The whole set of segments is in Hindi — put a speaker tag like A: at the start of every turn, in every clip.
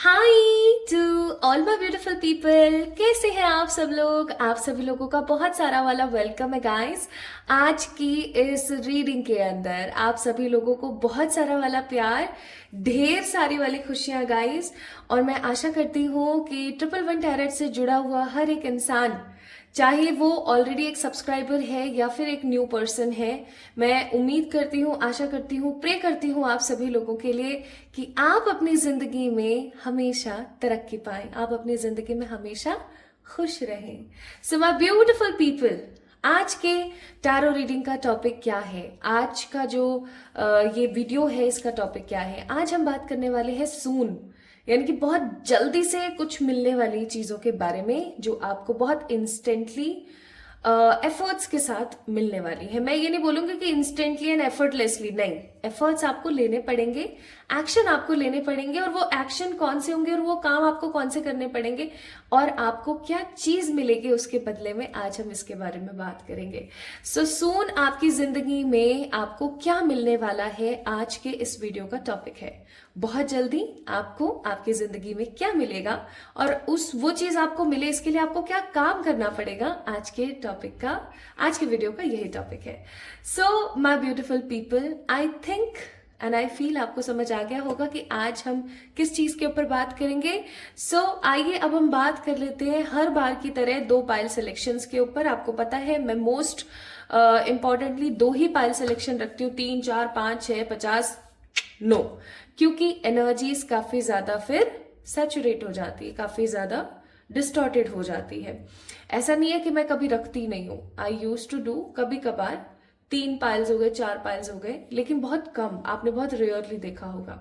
A: Hi to all my beautiful people, कैसे हैं आप सब लोग। आप सभी लोगों का बहुत सारा वाला वेलकम है गाइस। आज की इस रीडिंग के अंदर आप सभी लोगों को बहुत सारा वाला प्यार, ढेर सारी वाली खुशियां गाइस। और मैं आशा करती हूँ कि 111 टैरेट से जुड़ा हुआ हर एक इंसान, चाहे वो ऑलरेडी एक सब्सक्राइबर है या फिर एक न्यू पर्सन है, मैं उम्मीद करती हूँ, आशा करती हूँ, प्रे करती हूँ आप सभी लोगों के लिए कि आप अपनी जिंदगी में हमेशा तरक्की पाएं, आप अपनी जिंदगी में हमेशा खुश रहें। सो माय ब्यूटीफुल पीपल, आज के टैरो रीडिंग का टॉपिक क्या है, आज का जो ये वीडियो है इसका टॉपिक क्या है। आज हम बात करने वाले हैं सून, यानी कि बहुत जल्दी से कुछ मिलने वाली चीजों के बारे में जो आपको बहुत इंस्टेंटली एफर्ट्स के साथ मिलने वाली है। मैं ये नहीं बोलूंगी कि इंस्टेंटली एंड एफर्टलेसली, नहीं, एफर्ट्स आपको लेने पड़ेंगे, एक्शन आपको लेने पड़ेंगे, और वो एक्शन कौन से होंगे और वो काम आपको कौन से करने पड़ेंगे और आपको क्या चीज मिलेगी उसके बदले में, आज हम इसके बारे में बात करेंगे। सो सून आपकी जिंदगी में आपको क्या मिलने वाला है, आज के इस वीडियो का टॉपिक है। बहुत जल्दी आपको आपकी जिंदगी में क्या मिलेगा और वो चीज आपको मिले इसके लिए आपको क्या काम करना पड़ेगा, आज के टॉपिक का, आज के वीडियो का यही टॉपिक है। So my beautiful people, I think and I feel आपको समझ आ गया होगा कि आज हम किस चीज के ऊपर बात करेंगे। सो आइए अब हम बात कर लेते हैं हर बार की तरह 2 पाइल सिलेक्शंस के ऊपर। आपको पता है मैं मोस्ट इंपॉर्टेंटली 2 ही पाइल सिलेक्शन रखती हूँ, 3, 4, 5, 6, 50 नो, क्योंकि एनर्जीज काफी ज्यादा फिर सैचुरेट हो जाती है, काफी ज्यादा डिस्टॉर्टेड हो जाती है। ऐसा नहीं है कि मैं कभी रखती नहीं हूं, आई यूज टू डू, कभी कभार 3 पाइल्स हो गए, 4 पाइल्स हो गए, लेकिन बहुत कम, आपने बहुत रेयरली देखा होगा।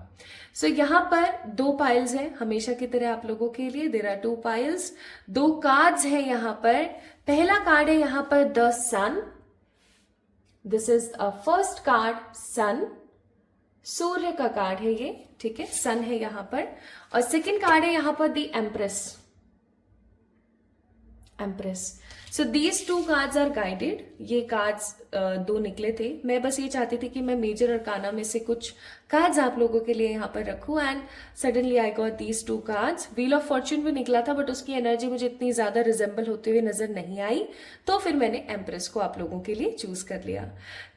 A: सो यहाँ पर 2 पाइल्स हैं हमेशा की तरह आप लोगों के लिए। देयर आर 2 पाइल्स, 2 कार्ड्स हैं यहाँ पर। पहला कार्ड है यहाँ पर the sun, this is a first card, sun, सूर्य का कार्ड है ये, ठीक है, सन है यहाँ पर। और सेकंड कार्ड है यहाँ पर the empress, empress. So these 2 cards are guided. ये कार्ड्स 2 निकले थे, मैं बस ये चाहती थी कि मैं मेजर अरकाना में से कुछ कार्ड्स आप लोगों के लिए यहाँ पर रखूं, and suddenly I got these 2 cards. Wheel of Fortune भी निकला था बट उसकी एनर्जी मुझे इतनी ज्यादा रिजेंबल होते हुए नजर नहीं आई, तो फिर मैंने एम्प्रेस को आप लोगों के लिए चूज कर लिया।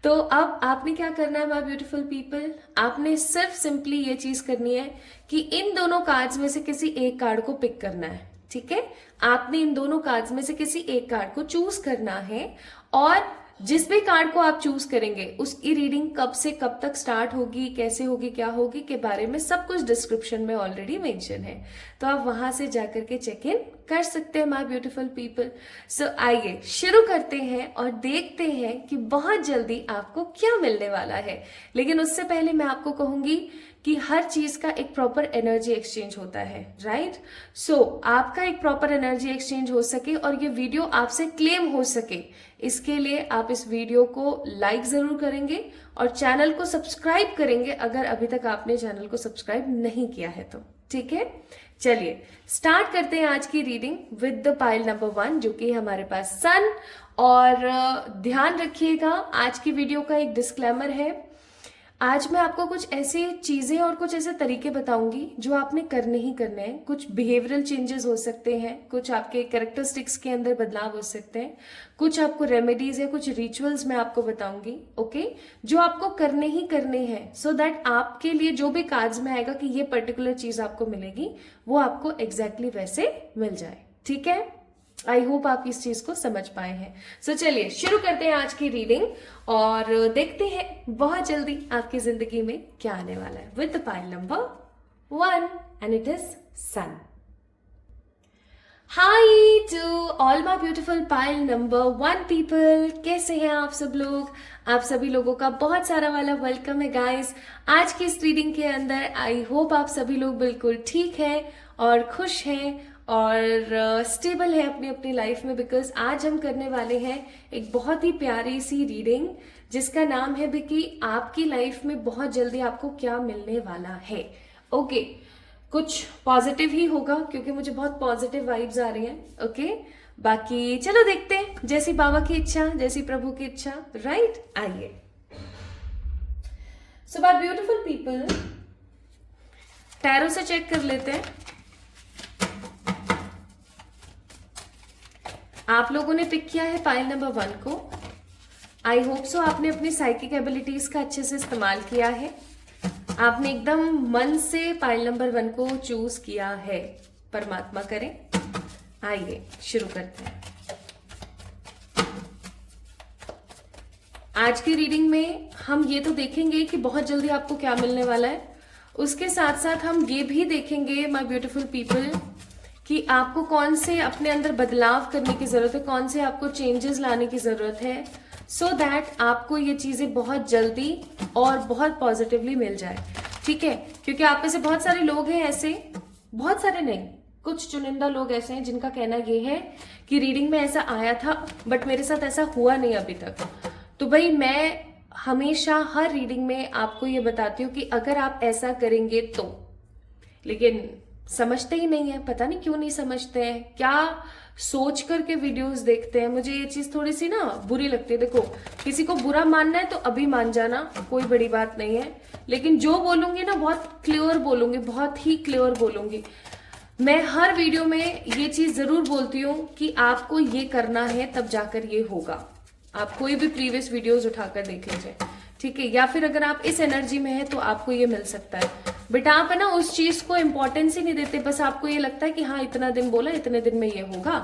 A: तो अब आपने क्या करना है माय ब्यूटीफुल पीपल, आपने सिर्फ सिंपली ये चीज करनी है कि इन दोनों कार्ड्स में से किसी एक कार्ड को पिक करना है, ठीक है। आपने इन दोनों कार्ड्स में से किसी एक कार्ड को चूज करना है, और जिस भी कार्ड को आप चूज करेंगे उसकी रीडिंग कब से कब तक स्टार्ट होगी, कैसे होगी, क्या होगी के बारे में सब कुछ डिस्क्रिप्शन में ऑलरेडी मेंशन है, तो आप वहां से जाकर के चेक इन कर सकते हैं माय ब्यूटीफुल पीपल। सो आइए शुरू करते हैं और देखते हैं कि बहुत जल्दी आपको क्या मिलने वाला है। लेकिन उससे पहले मैं आपको कहूंगी कि हर चीज का एक प्रॉपर एनर्जी एक्सचेंज होता है, राइट। सो आपका एक प्रॉपर एनर्जी एक्सचेंज हो सके और ये वीडियो आपसे क्लेम हो सके, इसके लिए आप इस वीडियो को लाइक जरूर करेंगे और चैनल को सब्सक्राइब करेंगे अगर अभी तक आपने चैनल को सब्सक्राइब नहीं किया है तो, ठीक है। चलिए स्टार्ट करते हैं आज की reading with the pile number 1, जो कि हमारे पास सन। और ध्यान रखिएगा, आज की वीडियो का एक डिस्क्लेमर है, आज मैं आपको कुछ ऐसी चीजें और कुछ ऐसे तरीके बताऊंगी जो आपने करने ही करने हैं। कुछ बिहेवियरल चेंजेस हो सकते हैं, कुछ आपके कैरेक्टरिस्टिक्स के अंदर बदलाव हो सकते हैं, कुछ आपको रेमेडीज या कुछ रिचुअल्स मैं आपको बताऊंगी, ओके, जो आपको करने ही करने हैं, सो दैट आपके लिए जो भी कार्ड्स में आएगा कि ये पर्टिकुलर चीज आपको मिलेगी, वो आपको एग्जैक्टली वैसे मिल जाए, ठीक है। आई होप आप इस चीज को समझ पाए हैं। सो चलिए शुरू करते हैं आज की रीडिंग और देखते हैं बहुत जल्दी आपकी जिंदगी में क्या आने वाला है with the pile number 1, and it is sun. Hi to all my beautiful pile number 1 people, कैसे हैं आप सब लोग। आप सभी लोगों का बहुत सारा वाला वेलकम है गाइस आज की इस रीडिंग के अंदर। आई होप आप सभी लोग बिल्कुल ठीक हैं और खुश हैं और स्टेबल है अपनी अपनी लाइफ में, बिकॉज आज हम करने वाले हैं एक बहुत ही प्यारी सी रीडिंग जिसका नाम है कि आपकी लाइफ में बहुत जल्दी आपको क्या मिलने वाला है। ओके, कुछ पॉजिटिव ही होगा क्योंकि मुझे बहुत पॉजिटिव वाइब्स आ रही हैं, ओके। बाकी चलो देखते हैं, जैसी बाबा की इच्छा, जैसी प्रभु की इच्छा, राइट। आइए, so my beautiful people, tarot से चेक कर लेते हैं आप लोगों ने पिक किया है पाइल नंबर 1 को। आई होप सो आपने अपनी साइकिक एबिलिटीज का अच्छे से इस्तेमाल किया है। आपने एकदम मन से पाइल नंबर 1 को चूज किया है। परमात्मा करें। आइए शुरू करते हैं। आज की रीडिंग में हम ये तो देखेंगे कि बहुत जल्दी आपको क्या मिलने वाला है, उसके साथ साथ हम ये भी देखेंगे माय ब्यूटीफुल पीपल कि आपको कौन से अपने अंदर बदलाव करने की जरूरत है, कौन से आपको चेंजेस लाने की जरूरत है, सो दैट आपको ये चीजें बहुत जल्दी और बहुत पॉजिटिवली मिल जाए। ठीक है, क्योंकि आप में से बहुत सारे लोग हैं ऐसे, बहुत सारे नहीं, कुछ चुनिंदा लोग ऐसे हैं जिनका कहना ये है कि रीडिंग में ऐसा आया था बट मेरे साथ ऐसा हुआ नहीं अभी तक। तो भाई मैं हमेशा हर रीडिंग में आपको ये बताती हूँ कि अगर आप ऐसा करेंगे तो, लेकिन समझते ही नहीं है। पता नहीं क्यों नहीं समझते हैं, क्या सोच करके वीडियोस देखते हैं। मुझे ये चीज थोड़ी सी ना बुरी लगती है। देखो, किसी को बुरा मानना है तो अभी मान जाना, कोई बड़ी बात नहीं है, लेकिन जो बोलूंगी ना बहुत क्लियर बोलूंगी, बहुत ही क्लियर बोलूंगी। मैं हर वीडियो में ये चीज जरूर बोलती हूँ कि आपको ये करना है तब जाकर ये होगा। आप कोई भी प्रीवियस वीडियोस उठाकर देख लीजिए, ठीक है, या फिर अगर आप इस एनर्जी में है तो आपको ये मिल सकता है। बट आप है ना उस चीज को इंपॉर्टेंस ही नहीं देते, बस आपको ये लगता है कि हाँ इतना दिन बोला, इतने दिन में ये होगा,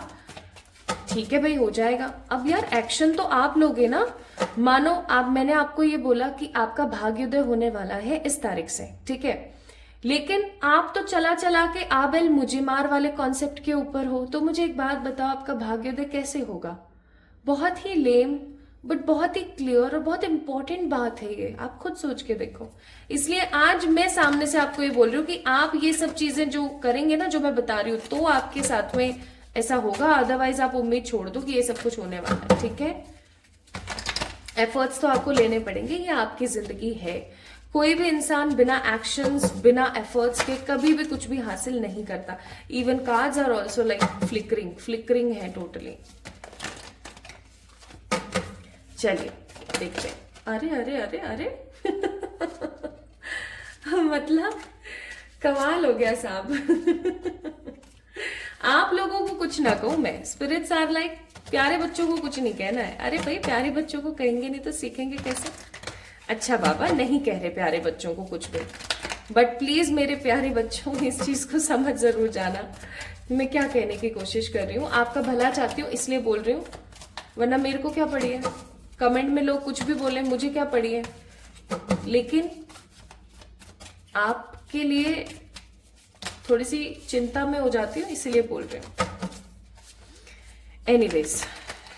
A: ठीक है भाई हो जाएगा। अब यार एक्शन तो आप लोगे ना। मानो मैंने आपको ये बोला कि आपका भाग्योदय होने वाला है इस तारीख से, ठीक है, लेकिन आप तो चला चला के आबेल मुझे मार वाले कॉन्सेप्ट के ऊपर हो। तो मुझे एक बात बताओ, आपका भाग्योदय कैसे होगा? बहुत ही लेम बट बहुत ही क्लियर और बहुत इंपॉर्टेंट बात है ये, आप खुद सोच के देखो। इसलिए आज मैं सामने से आपको ये बोल रही हूँ कि आप ये सब चीजें जो करेंगे ना, जो मैं बता रही हूँ, तो आपके साथ में ऐसा होगा। अदरवाइज आप उम्मीद छोड़ दो कि ये सब कुछ होने वाला है, ठीक है। एफर्ट्स तो आपको लेने पड़ेंगे, ये आपकी जिंदगी है। कोई भी इंसान बिना एक्शंस, बिना एफर्ट्स के कभी भी कुछ भी हासिल नहीं करता। Even cards are also like flickering है टोटली। चलिए देखते हैं। अरे अरे अरे अरे मतलब कमाल हो गया साहब। आप लोगों को कुछ ना कहूं मैं, स्पिरिट्स आर लाइक प्यारे बच्चों को कुछ नहीं कहना है। अरे भाई प्यारे बच्चों को कहेंगे नहीं तो सीखेंगे कैसे? अच्छा बाबा नहीं कह रहे प्यारे बच्चों को कुछ भी, बट प्लीज मेरे प्यारे बच्चों इस चीज को समझ जरूर जाना मैं क्या कहने की कोशिश कर रही हूँ। आपका भला चाहती हूँ इसलिए बोल रही हूँ, वरना मेरे को क्या पड़ी है, कमेंट में लोग कुछ भी बोले, मुझे क्या पड़ी है। लेकिन आपके लिए थोड़ी सी चिंता में हो जाती हूँ इसलिए बोल रही हूँ। एनीवेज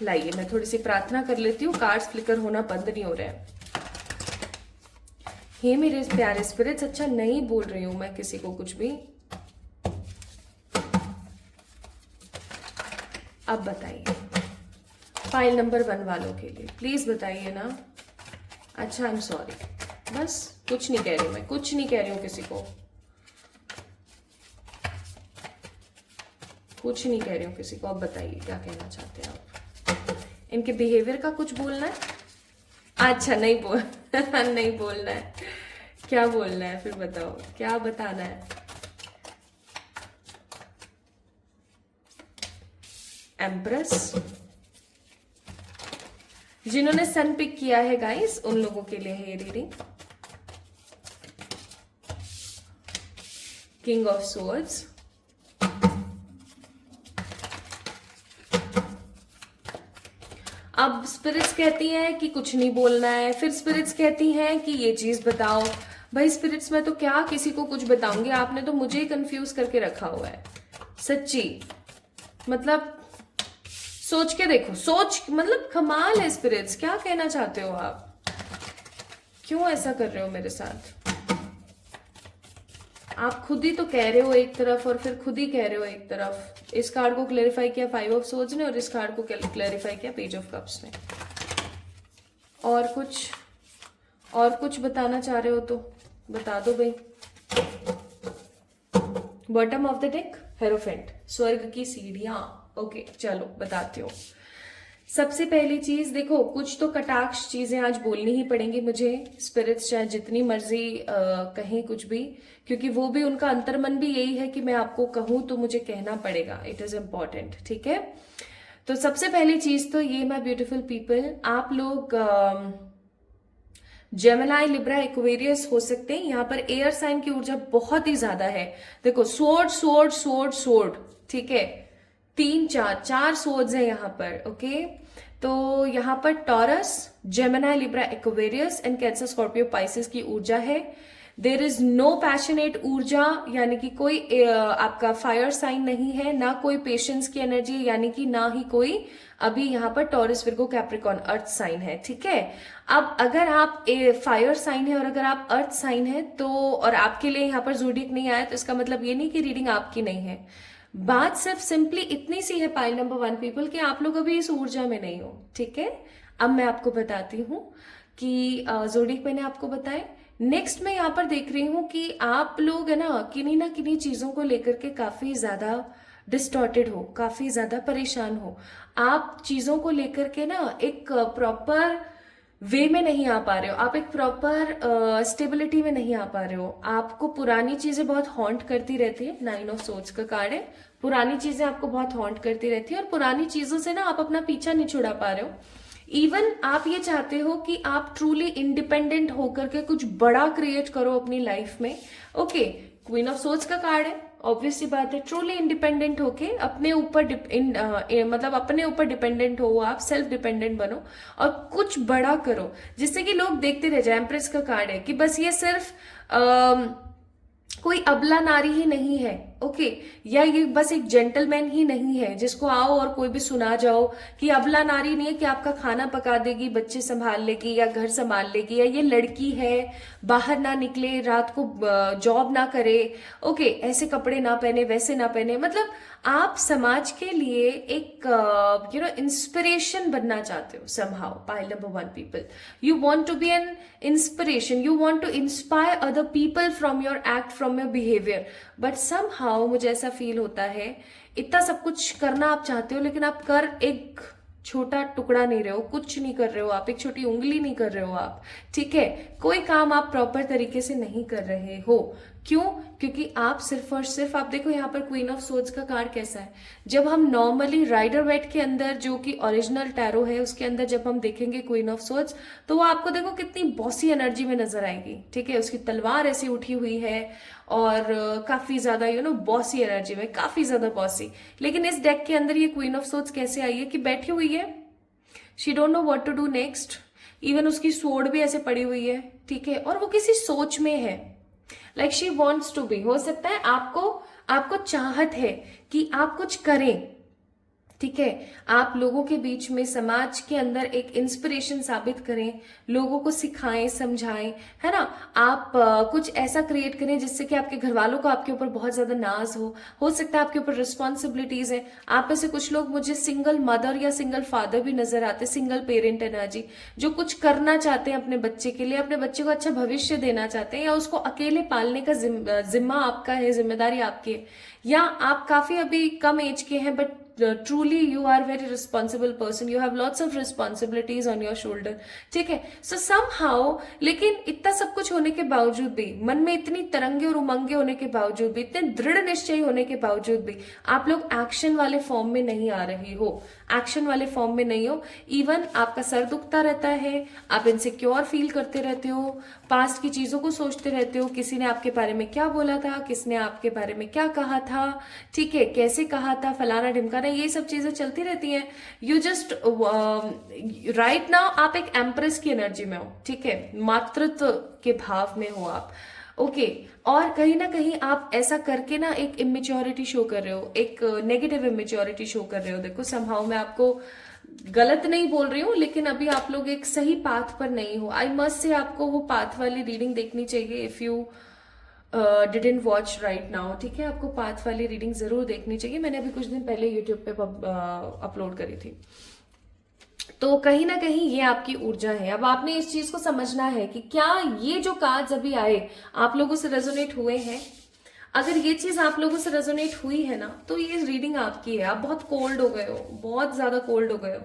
A: लाइए मैं थोड़ी सी प्रार्थना कर लेती हूँ, कार्ड्स फ्लिकर होना बंद नहीं हो रहे हैं। हे मेरे प्यारे स्पिरिट्स, अच्छा नहीं बोल रही हूं मैं किसी को कुछ भी। अब बताइए फाइल नंबर 1 वालों के लिए प्लीज बताइए ना। अच्छा आई एम सॉरी, बस कुछ नहीं कह रही मैं, कुछ नहीं कह रही हूं किसी को, कुछ नहीं कह रही हूं किसी को। अब बताइए क्या कहना चाहते हैं आप। इनके बिहेवियर का कुछ बोलना है? अच्छा नहीं नहीं बोलना है। क्या बोलना है फिर बताओ, क्या बताना है? एम्प्रेस, जिन्होंने सन पिक किया है गाइस उन लोगों के लिए है ये रीडिंग। किंग ऑफ सोर्ड्स, अब स्पिरिट्स कहती हैं कि कुछ नहीं बोलना है, फिर स्पिरिट्स कहती हैं कि ये चीज बताओ। भाई स्पिरिट्स मैं तो क्या किसी को कुछ बताऊंगी, आपने तो मुझे ही कंफ्यूज करके रखा हुआ है सच्ची। मतलब सोच के देखो, सोच मतलब कमाल है स्पिरिट्स, क्या कहना चाहते हो आप? क्यों ऐसा कर रहे हो मेरे साथ? आप खुद ही तो कह रहे हो एक तरफ और फिर खुद ही कह रहे हो एक तरफ। इस कार्ड को क्लैरिफाई किया 5 ऑफ सोर्ड्स ने और इस कार्ड को क्लैरिफाई किया पेज ऑफ कप्स ने। और कुछ बताना चाह रहे हो तो बता दो भाई। Bottom of the deck hierophant, स्वर्ग की सीढ़ियां। ओके चलो बताती हूँ। सबसे पहली चीज देखो, कुछ तो कटाक्ष चीजें आज बोलनी ही पड़ेंगी मुझे। स्पिरिट्स चाहे जितनी मर्जी कहें कुछ भी, क्योंकि वो भी उनका अंतर्मन भी यही है कि मैं आपको कहूं तो मुझे कहना पड़ेगा, इट इज इम्पोर्टेंट, ठीक है। तो सबसे पहली चीज तो ये माय ब्यूटीफुल पीपल, आप लोग जेमिनाई, लिब्रा, एक्वेरियस हो सकते हैं। यहाँ पर एयर साइन की ऊर्जा बहुत ही ज्यादा है। देखो स्वॉर्ड स्वॉर्ड स्वॉर्ड स्वॉर्ड, ठीक है, 3 4 सोर्ड्स है यहाँ पर। ओके, तो यहाँ पर taurus, Gemini, Libra, Aquarius and cancer, Scorpio, Pisces की ऊर्जा है। देर इज नो पैशनेट ऊर्जा, यानी कि कोई आपका फायर साइन नहीं है, ना कोई पेशेंस की एनर्जी, यानी कि ना ही कोई अभी यहाँ पर Taurus, Virgo, Capricorn, earth sign है। ठीक है, अब अगर आप फायर साइन है और अगर आप अर्थ साइन है तो, और आपके लिए यहाँ पर ज़ोडिएक नहीं आया, तो इसका मतलब ये नहीं कि रीडिंग आपकी नहीं है। बात सिर्फ सिंपली इतनी सी है पाइल नंबर 1 पीपल, कि आप लोग अभी इस ऊर्जा में नहीं हो। ठीक है, अब मैं आपको बताती हूँ कि ज़ोडिएक मैंने आपको बताए। नेक्स्ट मैं यहाँ पर देख रही हूँ कि आप लोग है ना किन्हीं चीजों को लेकर के काफी ज्यादा डिस्टॉर्टेड हो, काफी ज्यादा परेशान हो। आप चीजों को लेकर के ना एक प्रॉपर वे में नहीं आ पा रहे हो, आप एक प्रॉपर स्टेबिलिटी में नहीं आ पा रहे हो। आपको पुरानी चीजें बहुत हॉन्ट करती रहती है। 9 ऑफ सोर्ड्स का कार्ड है, पुरानी चीजें आपको बहुत हॉन्ट करती रहती है और पुरानी चीजों से ना आप अपना पीछा नहीं छुड़ा पा रहे हो। इवन आप ये चाहते हो कि आप ट्रूली इंडिपेंडेंट होकर के कुछ बड़ा क्रिएट करो अपनी लाइफ में। ओके, क्वीन ऑफ सोर्ड्स का कार्ड है, ऑब्वियस सी बात है, ट्रूली इंडिपेंडेंट होके अपने ऊपर मतलब अपने ऊपर डिपेंडेंट हो, आप सेल्फ डिपेंडेंट बनो और कुछ बड़ा करो जिससे कि लोग देखते रह जाए। एम्प्रेस का कार्ड है कि बस ये सिर्फ कोई अबला नारी ही नहीं है, ओके, या ये बस एक जेंटलमैन ही नहीं है जिसको आओ और कोई भी सुना जाओ कि अबला नारी नहीं है कि आपका खाना पका देगी, बच्चे संभाल लेगी या घर संभाल लेगी, या ये लड़की है बाहर ना निकले, रात को जॉब ना करे, ओके, ऐसे कपड़े ना पहने, वैसे ना पहने। मतलब आप समाज के लिए एक इंस्पिरेशन बनना चाहते हो somehow. Pile number 1 people, you want to be an inspiration, you want to inspire other people from your act, from your behaviour, but somehow मुझे ऐसा फील होता है इतना सब कुछ करना आप चाहते हो लेकिन आप कर एक छोटा टुकड़ा नहीं रहे हो, कुछ नहीं कर रहे हो, आप एक छोटी उंगली नहीं कर रहे हो आप। ठीक है, कोई काम आप प्रॉपर तरीके से नहीं कर रहे हो। क्यों? क्योंकि आप सिर्फ और सिर्फ, आप देखो यहाँ पर क्वीन ऑफ सोर्ड्स का कार्ड कैसा है। जब हम नॉर्मली राइडर वेट के अंदर, जो कि ओरिजिनल टैरो है, उसके अंदर जब हम देखेंगे क्वीन ऑफ सोर्ड्स, तो वो आपको देखो कितनी बॉसी एनर्जी में नजर आएगी। ठीक है, उसकी तलवार ऐसी उठी हुई है और काफी ज्यादा बॉसी एनर्जी में, काफी ज्यादा बॉसी। लेकिन इस डेक के अंदर ये क्वीन ऑफ सोर्ड्स कैसे आई है कि बैठी हुई है, she don't know what to do next. Even उसकी स्वॉर्ड भी ऐसे पड़ी हुई है। ठीक है, और वो किसी सोच में है, like she wants to be. हो सकता है आपको चाहत है कि आप कुछ करें। ठीक है, आप लोगों के बीच में, समाज के अंदर एक इंस्पिरेशन साबित करें, लोगों को सिखाएं, समझाएं, है ना। आप कुछ ऐसा क्रिएट करें जिससे कि आपके घर वालों को आपके ऊपर बहुत ज्यादा नाज हो सकता है आपके ऊपर रिस्पॉन्सिबिलिटीज है। आप में से कुछ लोग मुझे सिंगल मदर या सिंगल फादर भी नजर आते, सिंगल पेरेंट एनर्जी, जो कुछ करना चाहते हैं अपने बच्चे के लिए, अपने बच्चे को अच्छा भविष्य देना चाहते हैं, या उसको अकेले पालने का जिम्मा आपका है, जिम्मेदारी आपकी है, या आप काफी अभी कम एज के हैं but truly you are very responsible person, you have lots of responsibilities on your shoulder। ठीक है, so somehow, लेकिन इतना सब कुछ होने के बावजूद भी, मन में इतनी तरंगे और उमंगे होने के बावजूद भी, इतने दृढ़ निश्चय होने के बावजूद भी आप लोग एक्शन वाले फॉर्म में नहीं आ रहे हो, एक्शन वाले फॉर्म में नहीं हो। इवन आपका सर दुखता रहता है, आप इनसिक्योर फील करते रहते हो, पास्ट की चीजों को सोचते रहते हो, किसी ने आपके बारे में क्या बोला था, किसने आपके बारे में क्या कहा था, ठीक है, कैसे कहा था, फलाना ढिमकाना, ये सब चीजें चलती रहती हैं। यू जस्ट राइट नाउ आप एक एम्प्रेस की एनर्जी में हो। ठीक है, मातृत्व के भाव में हो आप। ओके, और कहीं ना कहीं आप ऐसा करके ना एक इमेच्योरिटी शो कर रहे हो, एक नेगेटिव इमेच्योरिटी शो कर रहे हो। देखो समहाउ मैं आपको गलत नहीं बोल रही हूँ, लेकिन अभी आप लोग एक सही पाथ पर नहीं हो। आई मस्ट से आपको वो पाथ वाली रीडिंग देखनी चाहिए if you didn't watch right now. ठीक है, आपको पाथ वाली रीडिंग जरूर देखनी चाहिए, मैंने अभी कुछ दिन पहले यूट्यूब पे अपलोड करी थी। तो कहीं ना कहीं ये आपकी ऊर्जा है। अब आपने इस चीज को समझना है कि क्या ये जो कार्ड्स अभी आए आप लोगों से रेजोनेट हुए हैं। अगर ये चीज आप लोगों से रेजोनेट हुई है ना, तो ये रीडिंग आपकी है। आप बहुत कोल्ड हो गए हो, बहुत ज्यादा कोल्ड हो गए हो,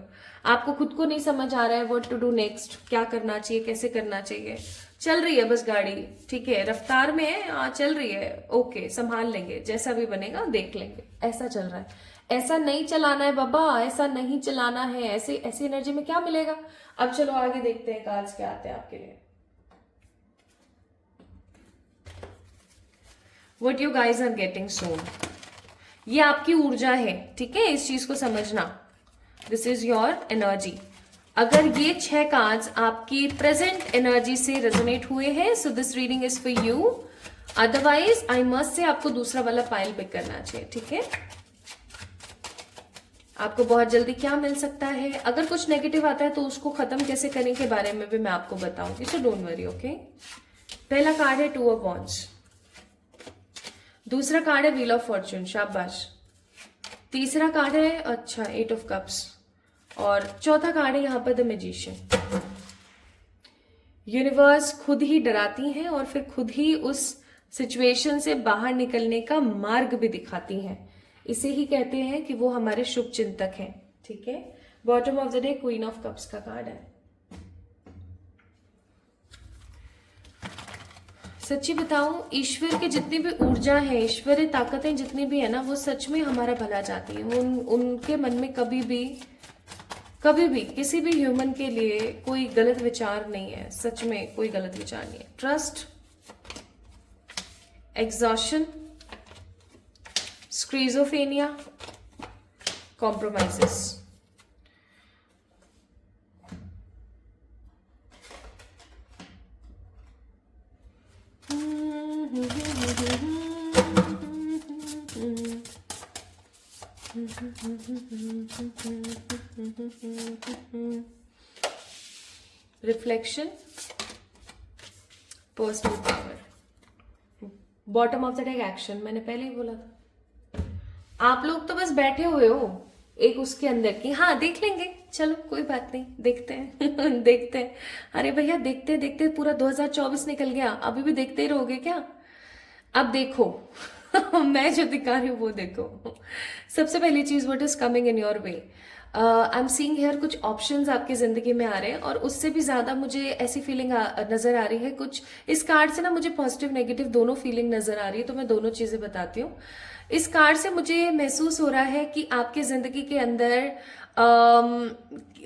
A: आपको खुद को नहीं समझ आ रहा है व्हाट टू डू नेक्स्ट, क्या करना चाहिए, कैसे करना चाहिए। चल रही है बस गाड़ी, ठीक है, रफ्तार में है, चल रही है, ओके, संभाल लेंगे, जैसा भी बनेगा देख लेंगे, ऐसा चल रहा है। ऐसा नहीं चलाना है बाबा, ऐसा नहीं चलाना है, ऐसे ऐसी एनर्जी में क्या मिलेगा। अब चलो आगे देखते हैं कार्ड्स क्या आते हैं आपके लिए। What you guys are getting soon, ये आपकी ऊर्जा है, ठीक है, इस चीज को समझना। This is your energy. अगर ये 6 कार्ड्स आपकी प्रेजेंट एनर्जी से रेजोनेट हुए हैं, so this reading is for you. Otherwise I must say आपको दूसरा वाला पाइल पिक करना चाहिए, ठीक है। आपको बहुत जल्दी क्या मिल सकता है, अगर कुछ नेगेटिव आता है तो उसको खत्म कैसे करने के बारे में भी मैं आपको बताऊंगी, सो डोंट वरी, ओके। पहला कार्ड है 2 ऑफ वॉन्ड्स, दूसरा कार्ड है व्हील ऑफ फॉर्च्यून, शाबाश। तीसरा कार्ड है अच्छा 8 ऑफ कप्स, और चौथा कार्ड है यहां पर द मैजिशियन। यूनिवर्स खुद ही डराती हैं और फिर खुद ही उस सिचुएशन से बाहर निकलने का मार्ग भी दिखाती हैं। इसे ही कहते हैं कि वो हमारे शुभ चिंतक हैं, ठीक है। Bottom of the day queen of cups का कार्ड है। सच्ची बताऊं, ईश्वर की जितनी भी ऊर्जा है, ईश्वरीय ताकतें जितनी भी है ना, वो सच में हमारा भला चाहती है। उनके मन में कभी भी किसी भी ह्यूमन के लिए कोई गलत विचार नहीं है, सच में कोई गलत विचार नहीं है। Trust, exhaustion, schizophrenia, compromises. Reflection, personal power, bottom of the deck action. मैंने पहले ही बोला था, आप लोग तो बस बैठे हुए हो एक उसके अंदर की, हाँ देख लेंगे, चलो कोई बात नहीं, देखते हैं देखते हैं। अरे भैया देखते देखते पूरा 2024 निकल गया, अभी भी देखते ही रहोगे क्या। अब देखो मैं जो दिखा रही हूँ वो देखो। सबसे पहली चीज, what is coming in your way. I am seeing here कुछ ऑप्शंस आपकी जिंदगी में आ रहे हैं, और उससे भी ज्यादा मुझे ऐसी फीलिंग नजर आ रही है कुछ। इस कार्ड से ना मुझे पॉजिटिव नेगेटिव दोनों फीलिंग नजर आ रही है, तो मैं दोनों चीजें बताती हूँ। इस कार्ड से मुझे महसूस हो रहा है कि आपकी जिंदगी के अंदर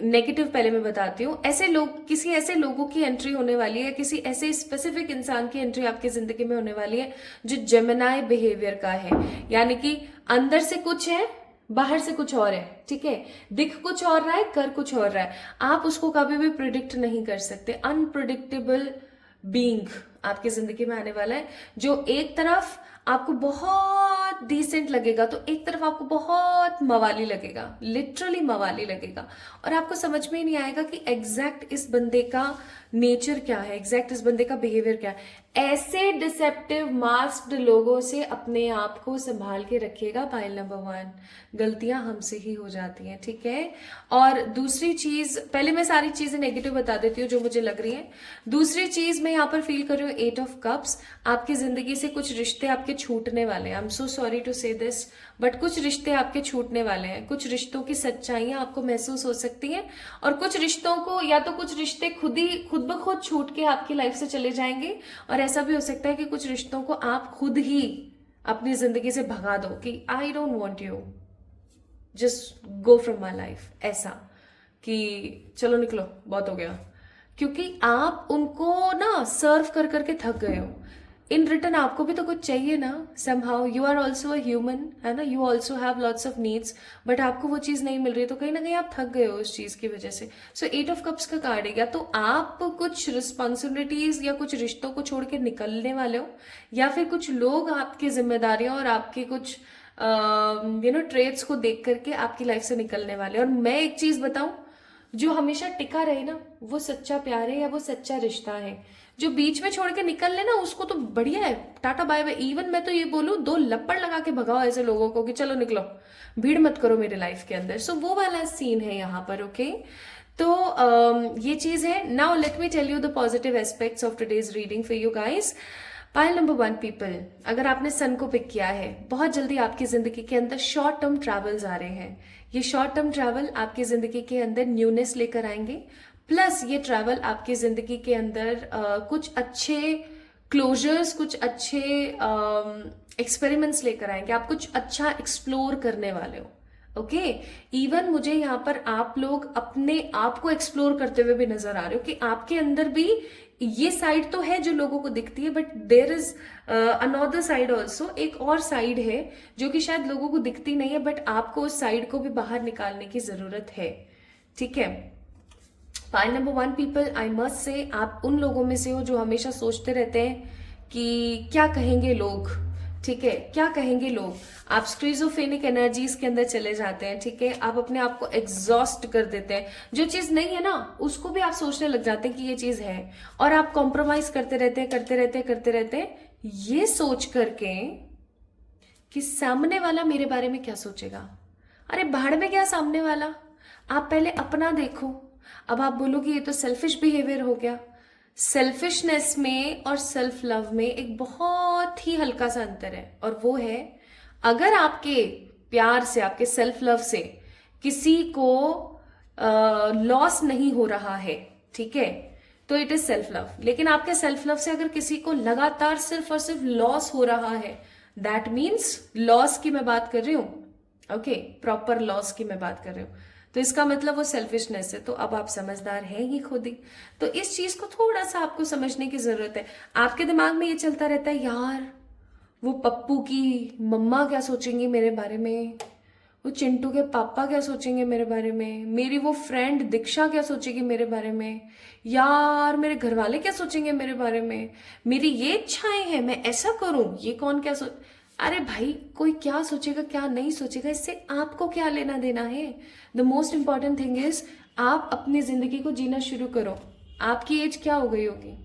A: नेगेटिव पहले मैं बताती हूँ, ऐसे लोग, किसी ऐसे लोगों की एंट्री होने वाली है, किसी ऐसे स्पेसिफिक इंसान की एंट्री आपकी जिंदगी में होने वाली है जो जेमिनाई बिहेवियर का है, यानी कि अंदर से कुछ है, बाहर से कुछ और है, ठीक है। दिख कुछ और रहा है, कर कुछ और रहा है, आप उसको कभी भी प्रिडिक्ट नहीं कर सकते। अनप्रिडिक्टेबल बीइंग आपकी जिंदगी में आने वाला है, जो एक तरफ आपको बहुत डिसेंट लगेगा तो एक तरफ आपको बहुत मवाली लगेगा, लिटरली मवाली लगेगा, और आपको समझ में ही नहीं आएगा कि एग्जैक्ट इस बंदे का नेचर क्या है, एग्जैक्ट इस बंदे का बिहेवियर क्या है। ऐसे डिसेप्टिव मास्क्ड लोगों से अपने आप को संभाल के रखिएगा। पाइल नंबर 1, गलतियां हमसे ही हो जाती हैं, ठीक है। और दूसरी चीज, पहले मैं सारी चीजें नेगेटिव बता देती हूँ जो मुझे लग रही है। दूसरी चीज मैं यहाँ पर फील कर रही हूँ 8 ऑफ कप्स। आपकी जिंदगी से कुछ रिश्ते आपके छूटने वाले हैं। I am so sorry to say this, but कुछ रिश्ते आपके छूटने वाले हैं। कुछ रिश्तों की सच्चाइयां आपको महसूस हो सकती हैं, और कुछ रिश्तों को, या तो कुछ रिश्ते खुद ब खुद छूट के आपकी लाइफ से चले जाएंगे, और ऐसा भी हो सकता है कि कुछ रिश्तों को आप खुद ही अपनी जिंदगी से भगा दो कि I don't want you, just go from my life, ऐसा कि चलो निकलो, बहुत हो गया, क्योंकि आप उनको ना सर्व कर करके थक गए हो। इन रिटर्न आपको भी तो कुछ चाहिए ना, somehow you are also a human, है ना, you also have lots of needs, but आपको वो चीज नहीं मिल रही, तो कहीं ना कहीं आप थक गए हो उस चीज की वजह से। सो 8 ऑफ कप्स का कार्ड है, या तो आप कुछ रिस्पॉन्सिबिलिटीज या कुछ रिश्तों को छोड़ के निकलने वाले हो, या फिर कुछ लोग आपकी जिम्मेदारियां और आपकी कुछ ट्रेड्स को देख करके आपकी लाइफ से निकलने वाले। और मैं एक चीज बताऊं, जो हमेशा टिका रहे ना, वो सच्चा प्यार है या वो सच्चा रिश्ता है। जो बीच में छोड़ के निकल लेना, उसको तो बढ़िया है, टाटा बाय बाय। इवन मैं तो ये बोलूं, 2 लपड़ लगा के भगाओ ऐसे लोगों को कि चलो निकलो, भीड़ मत करो मेरे लाइफ के अंदर। सो वो वाला सीन है यहाँ पर, ओके। तो ये चीज है। Now let me tell you the positive aspects of today's reading for you guys. Pile number 1 people, अगर आपने सन को पिक किया है, बहुत जल्दी आपकी जिंदगी के अंदर शॉर्ट टर्म ट्रैवल्स आ रहे हैं। ये शॉर्ट टर्म ट्रैवल आपकी जिंदगी के अंदर न्यूनेस लेकर आएंगे, प्लस ये ट्रैवल आपकी जिंदगी के अंदर कुछ अच्छे क्लोजर्स, कुछ अच्छे एक्सपेरिमेंट्स लेकर आएंगे। आप कुछ अच्छा एक्सप्लोर करने वाले हो, ओके। इवन मुझे यहाँ पर आप लोग अपने आप को एक्सप्लोर करते हुए भी नजर आ रहे हो कि आपके अंदर भी ये साइड तो है जो लोगों को दिखती है, but there is another side also, एक और साइड है जो कि शायद लोगों को दिखती नहीं है, बट आपको उस साइड को भी बाहर निकालने की जरूरत है। ठीक है। Pile number 1 people, I must say आप उन लोगों में से हो जो हमेशा सोचते रहते हैं कि क्या कहेंगे लोग। ठीक है, क्या कहेंगे लोग। आप स्क्रीजोफेनिक एनर्जीज के अंदर चले जाते हैं। ठीक है, आप अपने आप को एग्जॉस्ट कर देते हैं। जो चीज नहीं है ना उसको भी आप सोचने लग जाते हैं कि ये चीज है, और आप कॉम्प्रोमाइज करते रहते हैं, करते रहते हैं, ये सोच करके कि सामने वाला मेरे बारे में क्या सोचेगा। अरे भाड़ में गया सामने वाला, आप पहले अपना देखो। अब आप बोलोगे ये तो सेल्फिश बिहेवियर हो गया। सेल्फिशनेस में और सेल्फ लव में एक बहुत ही हल्का सा अंतर है, और वो है अगर आपके प्यार से, आपके सेल्फ लव से किसी को लॉस नहीं हो रहा है, ठीक है, तो इट इज सेल्फ लव। लेकिन आपके सेल्फ लव से अगर किसी को लगातार सिर्फ और सिर्फ लॉस हो रहा है, दैट मीन्स लॉस की मैं बात कर रही हूं। ओके, प्रॉपर लॉस की मैं बात कर रही हूं, तो इसका मतलब वो सेल्फिशनेस है। तो अब आप समझदार हैं ही खुद ही, तो इस चीज को थोड़ा सा आपको समझने की जरूरत है। आपके दिमाग में ये चलता रहता है, यार वो पप्पू की मम्मा क्या सोचेंगी मेरे बारे में, वो चिंटू के पापा क्या सोचेंगे मेरे बारे में, मेरी वो फ्रेंड दीक्षा क्या सोचेगी मेरे बारे में, यार मेरे घर वाले क्या सोचेंगे मेरे बारे में, मेरी ये इच्छाएं हैं, मैं ऐसा करूं, ये कौन क्या सोच। अरे भाई, कोई क्या सोचेगा क्या नहीं सोचेगा, इससे आपको क्या लेना देना है। The most important thing is आप अपनी जिंदगी को जीना शुरू करो। आपकी एज क्या हो गई होगी,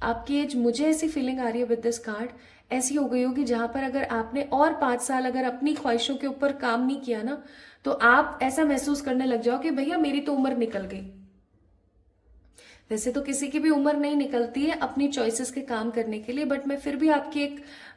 A: आपकी एज, मुझे ऐसी फीलिंग आ रही है विद दिस कार्ड, ऐसी हो गई होगी जहां पर अगर आपने और 5 साल अगर अपनी ख्वाहिशों के ऊपर काम नहीं किया ना, तो आप ऐसा महसूस करने लग जाओ कि भैया मेरी तो उम्र निकल गई। वैसे तो किसी की भी उम्र नहीं निकलती है अपनी चॉइसेस के काम करने के लिए, बट मैं फिर भी आपकी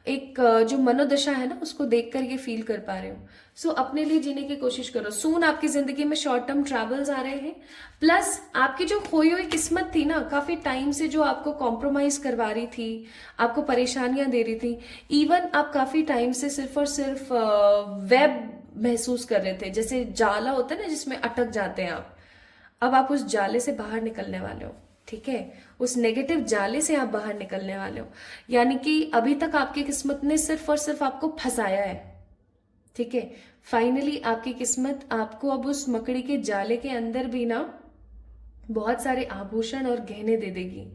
A: एक जो मनोदशा है ना उसको देखकर ये फील कर पा रही हूँ। सो अपने लिए जीने की कोशिश करो। सून आपकी जिंदगी में शॉर्ट टर्म ट्रैवल्स आ रहे हैं, प्लस आपकी जो खोई हुई किस्मत थी ना काफी टाइम से, जो आपको कॉम्प्रोमाइज करवा रही थी, आपको परेशानियां दे रही थी, इवन आप काफी टाइम से सिर्फ और सिर्फ वेब महसूस कर रहे थे, जैसे जाला होता है ना जिसमें अटक जाते हैं आप। अब आप उस जाले से बाहर निकलने वाले हो। ठीक है, उस नेगेटिव जाले से आप बाहर निकलने वाले हो। यानी कि अभी तक आपकी किस्मत ने सिर्फ और सिर्फ आपको फंसाया है। ठीक है, फाइनली आपकी किस्मत आपको अब उस मकड़ी के जाले के अंदर भी ना बहुत सारे आभूषण और गहने दे देगी।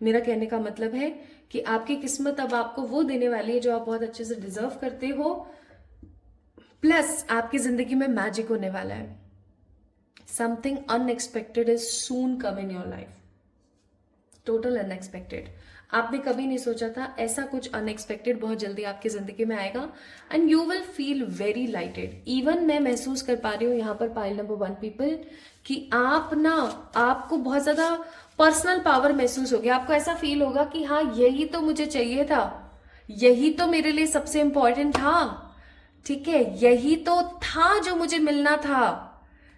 A: मेरा कहने का मतलब है कि आपकी किस्मत अब आपको वो देने वाली है जो आप बहुत अच्छे से डिजर्व करते हो, प्लस आपकी जिंदगी में मैजिक होने वाला है। Something unexpected is soon come in your life. Total unexpected. आपने कभी नहीं सोचा था, ऐसा कुछ अनएक्सपेक्टेड बहुत जल्दी आपकी जिंदगी में आएगा, and you will feel very lighted. Even मैं महसूस कर पा रही हूँ यहाँ पर पाइल नंबर 1 पीपल कि आपको बहुत ज्यादा पर्सनल पावर महसूस होगी। आपको ऐसा फील होगा कि हाँ यही तो मुझे चाहिए था, यही तो मेरे लिए सबसे इंपॉर्टेंट था। ठीक है, यही तो था जो मुझे मिलना था।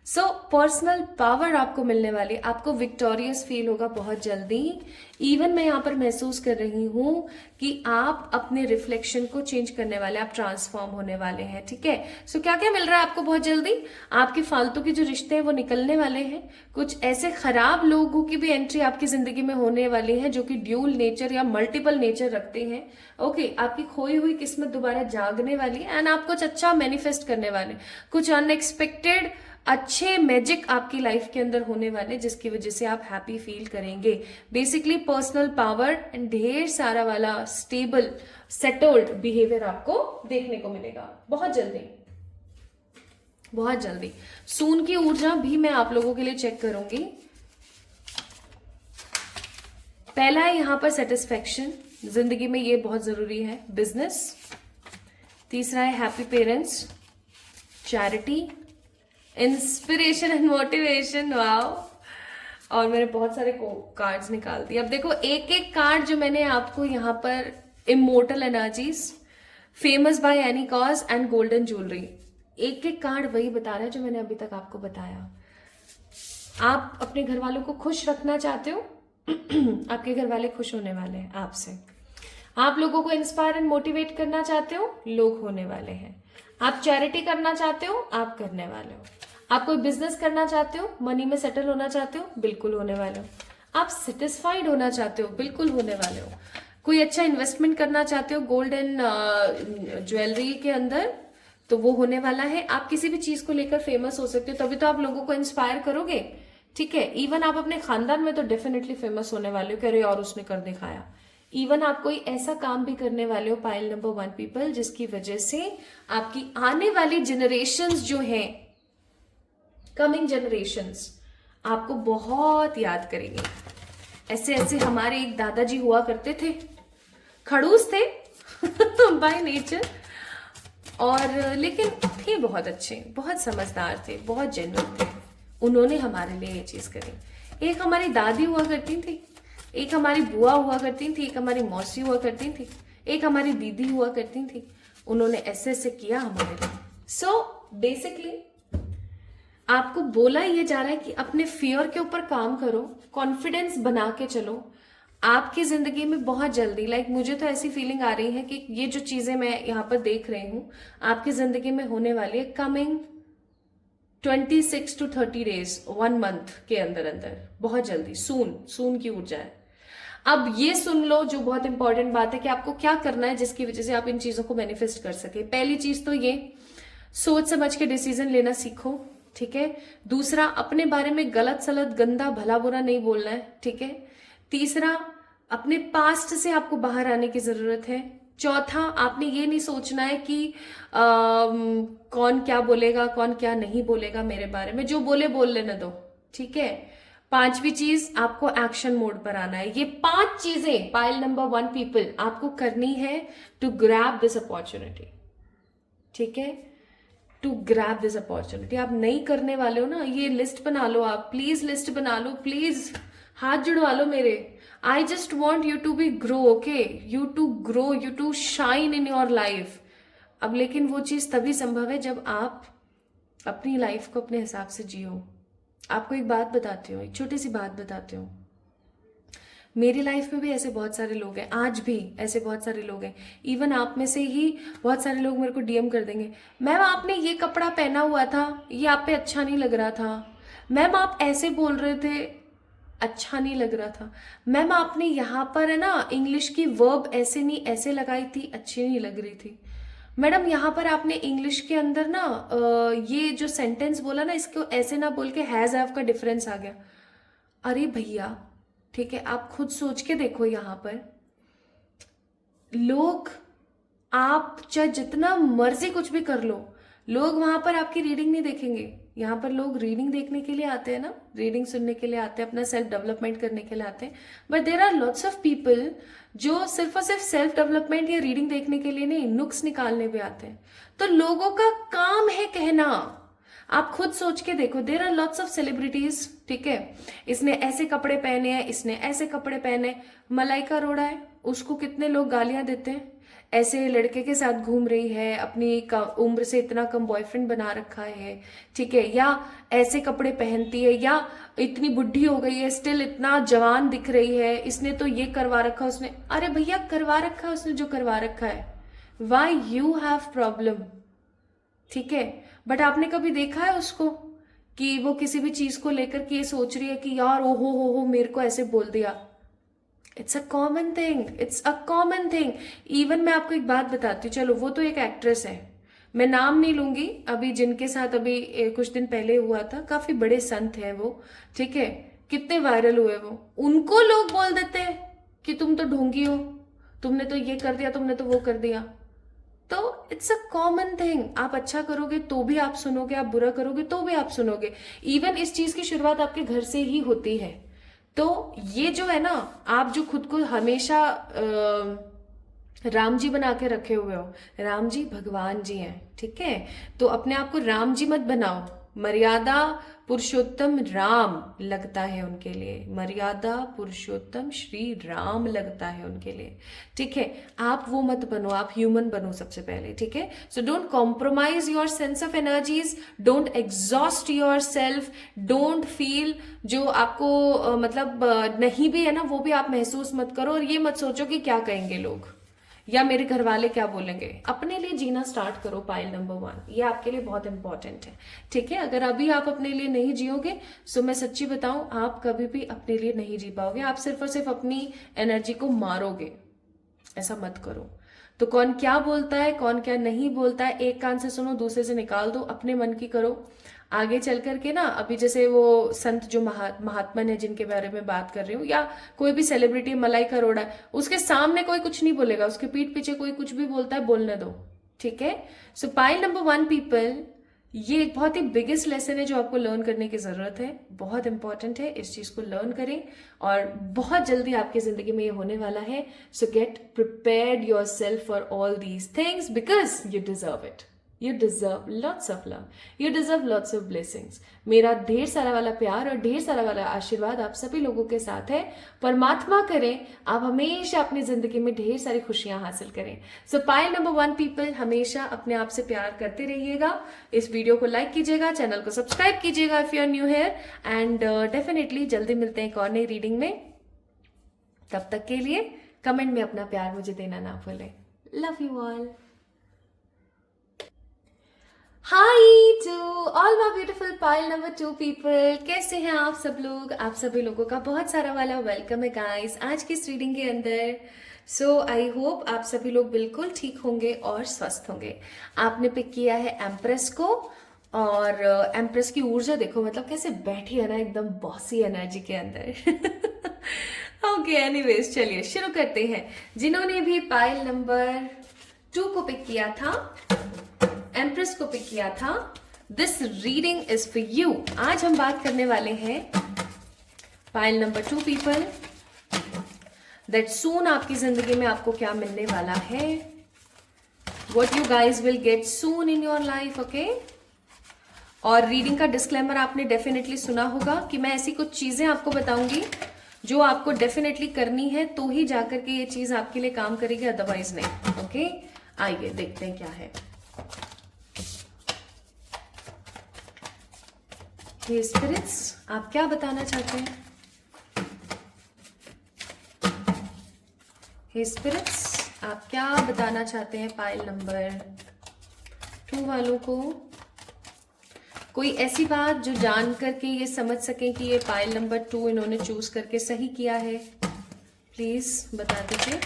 A: सो पर्सनल पावर आपको मिलने वाली, आपको विक्टोरियस फील होगा बहुत जल्दी। इवन मैं यहाँ पर महसूस कर रही हूँ कि आप अपने रिफ्लेक्शन को चेंज करने वाले, आप ट्रांसफॉर्म होने वाले हैं। ठीक है, सो क्या क्या मिल रहा है आपको बहुत जल्दी। आपके फालतू के जो रिश्ते हैं वो निकलने वाले हैं। कुछ ऐसे खराब लोगों की भी एंट्री आपकी जिंदगी में होने वाली है जो कि ड्यूल नेचर या मल्टीपल नेचर रखते हैं। ओके, आपकी खोई हुई किस्मत दोबारा जागने वाली है, एंड आप कुछ अच्छा मैनिफेस्ट करने वाले, कुछ अनएक्सपेक्टेड अच्छे मैजिक आपकी लाइफ के अंदर होने वाले, जिसकी वजह से आप हैप्पी फील करेंगे। बेसिकली पर्सनल पावर एंड ढेर सारा वाला स्टेबल सेटल्ड बिहेवियर आपको देखने को मिलेगा बहुत जल्दी, बहुत जल्दी। सून की ऊर्जा भी मैं आप लोगों के लिए चेक करूंगी। पहला है यहाँ पर सेटिस्फेक्शन, जिंदगी में ये बहुत जरूरी है, बिजनेस। तीसरा है happy parents, charity, inspiration and motivation. Wow, और मैंने बहुत सारे कार्ड्स निकाल दिए। अब देखो एक एक कार्ड जो मैंने आपको यहाँ पर, immortal energies, famous by any cause and golden jewellery, एक एक कार्ड वही बता रहा है जो मैंने अभी तक आपको बताया। आप अपने घर वालों को खुश रखना चाहते हो, आपके घर वाले खुश होने वाले हैं आपसे। आप लोगों को इंस्पायर एंड मोटिवेट करना चाहते हो, लोग होने वाले हैं। आप चैरिटी करना चाहते हो, आप करने वाले हो। आप कोई बिजनेस करना चाहते हो, मनी में सेटल होना चाहते हो, बिल्कुल होने वाले हो। आप सेटिस्फाइड होना चाहते हो, बिल्कुल होने वाले हो। कोई अच्छा इन्वेस्टमेंट करना चाहते हो गोल्ड एंड ज्वेलरी के अंदर, तो वो होने वाला है। आप किसी भी चीज को लेकर फेमस हो सकते हो, तभी तो आप लोगों को इंस्पायर करोगे, ठीक है। इवन आप अपने खानदान में तो डेफिनेटली फेमस होने वाले हो कि अरे और उसने कर दिखाया। इवन आप कोई ऐसा काम भी करने वाले हो, पाइल नंबर 1 पीपल, जिसकी वजह से आपकी आने वाली जनरेशंस जो हैं, कमिंग जनरेशंस, आपको बहुत याद करेंगे। ऐसे ऐसे हमारे एक दादाजी हुआ करते थे, खड़ूस थे बाय नेचर, और लेकिन थे बहुत अच्छे, बहुत समझदार थे, बहुत जेन्युइन थे। उन्होंने हमारे लिए ये चीज करी। एक हमारी दादी हुआ करती थी, एक हमारी बुआ हुआ करती थी, एक हमारी मौसी हुआ करती थी, एक हमारी दीदी हुआ करती थी। उन्होंने ऐसे ऐसे किया हमारे लिए। सो बेसिकली आपको बोला ये जा रहा है कि अपने फियर के ऊपर काम करो, कॉन्फिडेंस बना के चलो। आपकी जिंदगी में बहुत जल्दी, मुझे तो ऐसी फीलिंग आ रही है कि ये जो चीजें मैं यहाँ पर देख रही हूँ आपकी जिंदगी में होने वाली है कमिंग 26 to 30 days, 1 month के अंदर अंदर, बहुत जल्दी, सून की ऊर्जा है। अब ये सुन लो जो बहुत इंपॉर्टेंट बात है कि आपको क्या करना है जिसकी वजह से आप इन चीजों को मैनिफेस्ट कर सके। पहली चीज तो ये, सोच समझ के डिसीजन लेना सीखो, ठीक है। दूसरा, अपने बारे में गलत सलत गंदा भला बुरा नहीं बोलना है, ठीक है। तीसरा, अपने पास्ट से आपको बाहर आने की जरूरत है। चौथा, आपने ये नहीं सोचना है कि कौन क्या बोलेगा, कौन क्या नहीं बोलेगा मेरे बारे में, जो बोले बोल लेने दो, ठीक है। पांचवी चीज, आपको एक्शन मोड पर आना है। ये 5 चीजें पाइल नंबर 1 पीपल आपको करनी है टू ग्रैब दिस अपॉर्चुनिटी, ठीक है, टू ग्रैब दिस अपॉर्चुनिटी। आप नहीं करने वाले हो ना, ये लिस्ट बना लो, आप प्लीज लिस्ट बना लो, प्लीज हाथ जुड़वा लो मेरे। I just want you to be grow, okay, you to grow, you to shine in your life. अब लेकिन वो चीज तभी संभव है जब आप अपनी लाइफ को अपने हिसाब से जियो। आपको एक बात बताती हूँ, एक छोटी सी बात बताती हूँ। मेरी लाइफ में भी ऐसे बहुत सारे लोग हैं, आज भी ऐसे बहुत सारे लोग हैं। इवन आप में से ही बहुत सारे लोग मेरे को डीएम कर देंगे, मैम आपने ये कपड़ा पहना हुआ था, ये आप पे अच्छा नहीं लग रहा था, मैम आप ऐसे बोल रहे थे, अच्छा नहीं लग रहा था, मैम आपने यहाँ पर है ना इंग्लिश की वर्ब ऐसे नहीं ऐसे लगाई थी, अच्छी नहीं लग रही थी, मैडम यहाँ पर आपने इंग्लिश के अंदर ना ये जो सेंटेंस बोला ना, इसको ऐसे ना बोल के हैज हैव का डिफरेंस आ गया। अरे भैया, ठीक है, आप खुद सोच के देखो, यहाँ पर लोग, आप चाहे जितना मर्जी कुछ भी कर लो, लोग वहां पर आपकी रीडिंग नहीं देखेंगे। यहाँ पर लोग रीडिंग देखने के लिए आते हैं ना, रीडिंग सुनने के लिए आते हैं, अपना सेल्फ डेवलपमेंट करने के लिए आते हैं। But there are lots of people जो सिर्फ और सिर्फ सेल्फ डेवलपमेंट या रीडिंग देखने के लिए नहीं, नुक्स निकालने भी आते हैं। तो लोगों का काम है कहना, आप खुद सोच के देखो, there are lots of celebrities, ठीक है, इसने ऐसे कपड़े पहने हैं, इसने ऐसे कपड़े पहने, मलाइका अरोड़ा है, उसको कितने लोग गालियां देते हैं, ऐसे लड़के के साथ घूम रही है, अपनी उम्र से इतना कम बॉयफ्रेंड बना रखा है, ठीक है, या ऐसे कपड़े पहनती है, या इतनी बुढ़ी हो गई है स्टिल इतना जवान दिख रही है, इसने तो ये करवा रखा, उसने, अरे भैया करवा रखा है उसने जो करवा रखा है, वाई यू हैव प्रॉब्लम, ठीक है। बट आपने कभी देखा है उसको कि वो किसी भी चीज को लेकर के ये सोच रही है कि यार ओहो हो मेरे को ऐसे बोल दिया। It's a common thing, it's a common thing. Even मैं आपको एक बात बताती हूँ, चलो वो तो एक एक्ट्रेस है, मैं नाम नहीं लूंगी, अभी जिनके साथ अभी कुछ दिन पहले हुआ था, काफी बड़े संत है वो, ठीक है, कितने वायरल हुए वो, उनको लोग बोल देते हैं कि तुम तो ढोंगी हो, तुमने तो ये कर दिया, तुमने तो वो कर दिया। तो इट्स अ कॉमन थिंग, आप अच्छा करोगे तो भी आप सुनोगे, आप बुरा करोगे तो भी आप सुनोगे। इवन इस चीज की शुरुआत आपके घर से ही होती है। तो ये जो है ना, आप जो खुद को हमेशा राम जी बना के रखे हुए हो, राम जी भगवान जी हैं, ठीक है, तो अपने आप को राम जी मत बनाओ। मर्यादा पुरुषोत्तम राम लगता है उनके लिए, मर्यादा पुरुषोत्तम श्री राम लगता है उनके लिए, ठीक है। आप वो मत बनो, आप ह्यूमन बनो सबसे पहले, ठीक है। So don't compromise your sense of energies, don't exhaust your self, don't feel जो आपको मतलब नहीं भी है ना वो भी आप महसूस मत करो, और ये मत सोचो कि क्या कहेंगे लोग, या मेरे घर वाले क्या बोलेंगे। अपने लिए जीना स्टार्ट करो, पाइल नंबर 1, ये आपके लिए बहुत इंपॉर्टेंट है। ठीक है, अगर अभी आप अपने लिए नहीं जियोगे तो मैं सच्ची बताऊं, आप कभी भी अपने लिए नहीं जी पाओगे। आप सिर्फ और सिर्फ अपनी एनर्जी को मारोगे। ऐसा मत करो। तो कौन क्या बोलता है, कौन क्या नहीं बोलता है, एक कान से सुनो, दूसरे से निकाल दो, अपने मन की करो। आगे चल करके ना, अभी जैसे वो संत जो महात्मन है जिनके बारे में बात कर रही हूँ, या कोई भी सेलिब्रिटी, मलाइका अरोड़ा है, उसके सामने कोई कुछ नहीं बोलेगा, उसके पीठ पीछे कोई कुछ भी बोलता है, बोलने दो। ठीक है। सो पाइल नंबर 1 पीपल, ये एक बहुत ही बिगेस्ट लेसन है जो आपको लर्न करने की जरूरत है। बहुत इंपॉर्टेंट है, इस चीज को लर्न करें और बहुत जल्दी आपकी जिंदगी में ये होने वाला है। सो gate prepared your self for all these things because you deserve it. You deserve lots of love, you deserve lots of blessings. मेरा ढेर सारा वाला प्यार और ढेर सारा वाला आशीर्वाद आप सभी लोगों के साथ है। परमात्मा करें आप हमेशा अपनी जिंदगी में ढेर सारी खुशियां हासिल करें। सो पाइल नंबर 1 पीपल, हमेशा अपने आप से प्यार करते रहिएगा। इस वीडियो को लाइक कीजिएगा, चैनल को सब्सक्राइब कीजिएगा if you are new here, and definitely जल्दी मिलते हैं एक और नई रीडिंग में। तब तक के लिए कमेंट में अपना प्यार मुझे देना ना भूलें। Love you all. Hi to all my beautiful pile number 2 people, कैसे हैं आप सब लोग। आप सभी लोगों का बहुत सारा वाला वेलकम है गाइस आज की इस रीडिंग के अंदर। सो आई होप आप सभी लोग बिल्कुल ठीक होंगे और स्वस्थ होंगे। आपने पिक किया है एम्प्रेस को, और एम्प्रेस की ऊर्जा देखो, मतलब कैसे बैठी है ना, एकदम बॉसी एनर्जी के अंदर। ओके, एनीवेज चलिए शुरू करते हैं। जिन्होंने भी पाइल नंबर 2 को पिक किया था, एम्प्रेस को पिक किया था, this reading is for you. आज हम बात करने वाले हैं pile number 2 people, that soon आपकी जिंदगी में आपको क्या मिलने वाला है, what you guys will get soon in your life. Okay, और रीडिंग का डिस्क्लेमर आपने डेफिनेटली सुना होगा कि मैं ऐसी कुछ चीजें आपको बताऊंगी जो आपको डेफिनेटली करनी है, तो ही जाकर के ये चीज आपके लिए काम करेगी, अदरवाइज नहीं। ओके, आइए देखते हैं क्या है। हे स्पिरिट्स, आप क्या बताना चाहते हैं। हे स्पिरिट्स, आप क्या बताना चाहते हैं पाइल नंबर 2 वालों को। कोई ऐसी बात जो जान करके ये समझ सकें कि ये पाइल नंबर 2 इन्होंने चूज करके सही किया है, प्लीज बता दीजिए।